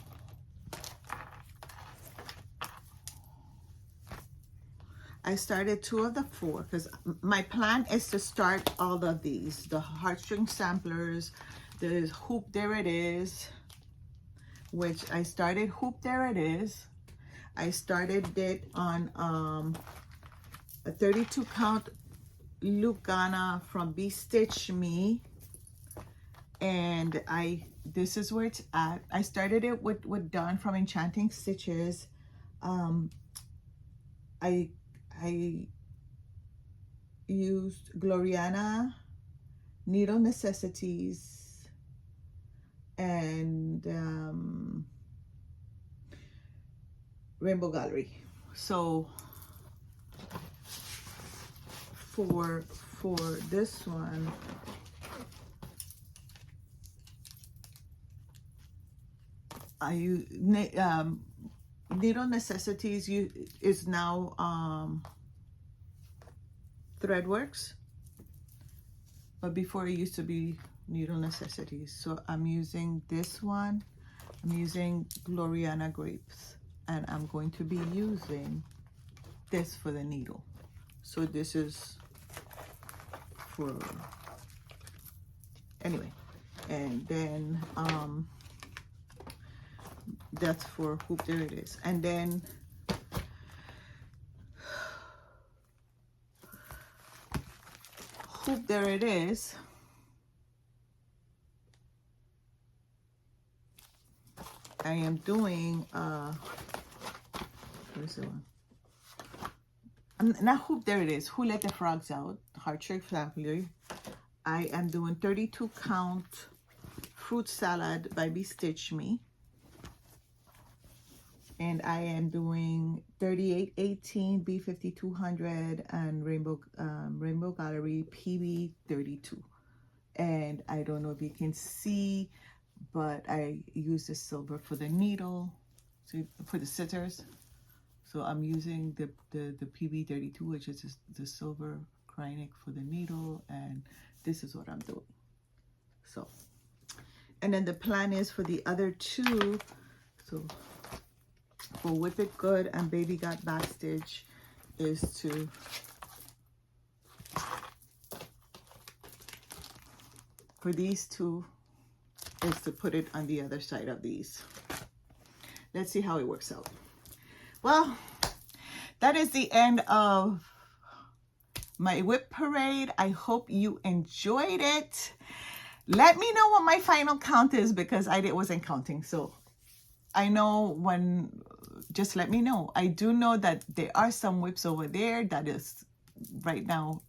I started 2 of the 4 because my plan is to start all of these. The Heartstring Samplers, there's Hoop There It Is, which I started Hoop There It Is. I started it on a 32 count Lugana from Be Stitch Me. And this is where it's at. I started it with Dawn from Enchanting Stitches. I used Gloriana, Needle Necessities, and Rainbow Gallery. So for this one, I use Needle Necessities is now Threadworks, but before it used to be Needle Necessities. So I'm using this one. I'm using Gloriana Grapes, and I'm going to be using this for the needle. So this is for, anyway, and then that's for Hoop There It Is. And then Hoop There It Is, I am doing, where's the one? Not who, there it is. Who Let the Frogs Out? Heart-shaped family. I am doing 32 count fruit salad by Stitch Me. And I am doing 3818 B5200 and Rainbow Gallery PB32. And I don't know if you can see, but I use the silver for the needle, so for the scissors. So I'm using the PB32, which is the silver Kreinik for the needle, and this is what I'm doing. So, and then the plan is for the other two, so for Whip It Good and Baby Got Backstitch, is to for these two is to put it on the other side of these. Let's see how it works out. Well, that is the end of my WIP parade. I hope you enjoyed it. Let me know what my final count is, because I wasn't counting. So I know when, just let me know. I do know that there are some WIPs over there that is right now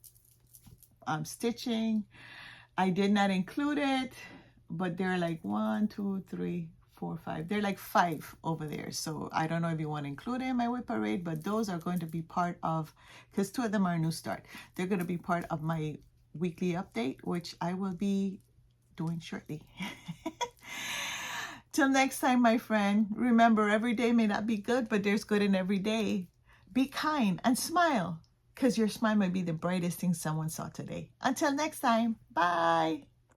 I'm stitching. I did not include it, but there are like 1, 2, 3, 4, 5. They're like 5 over there. So I don't know if you want to include it in my WIP parade, but those are going to be part of, because 2 of them are a new start. They're going to be part of my weekly update, which I will be doing shortly. Till next time, my friend, remember, every day may not be good, but there's good in every day. Be kind and smile, because your smile may be the brightest thing someone saw today. Until next time, bye.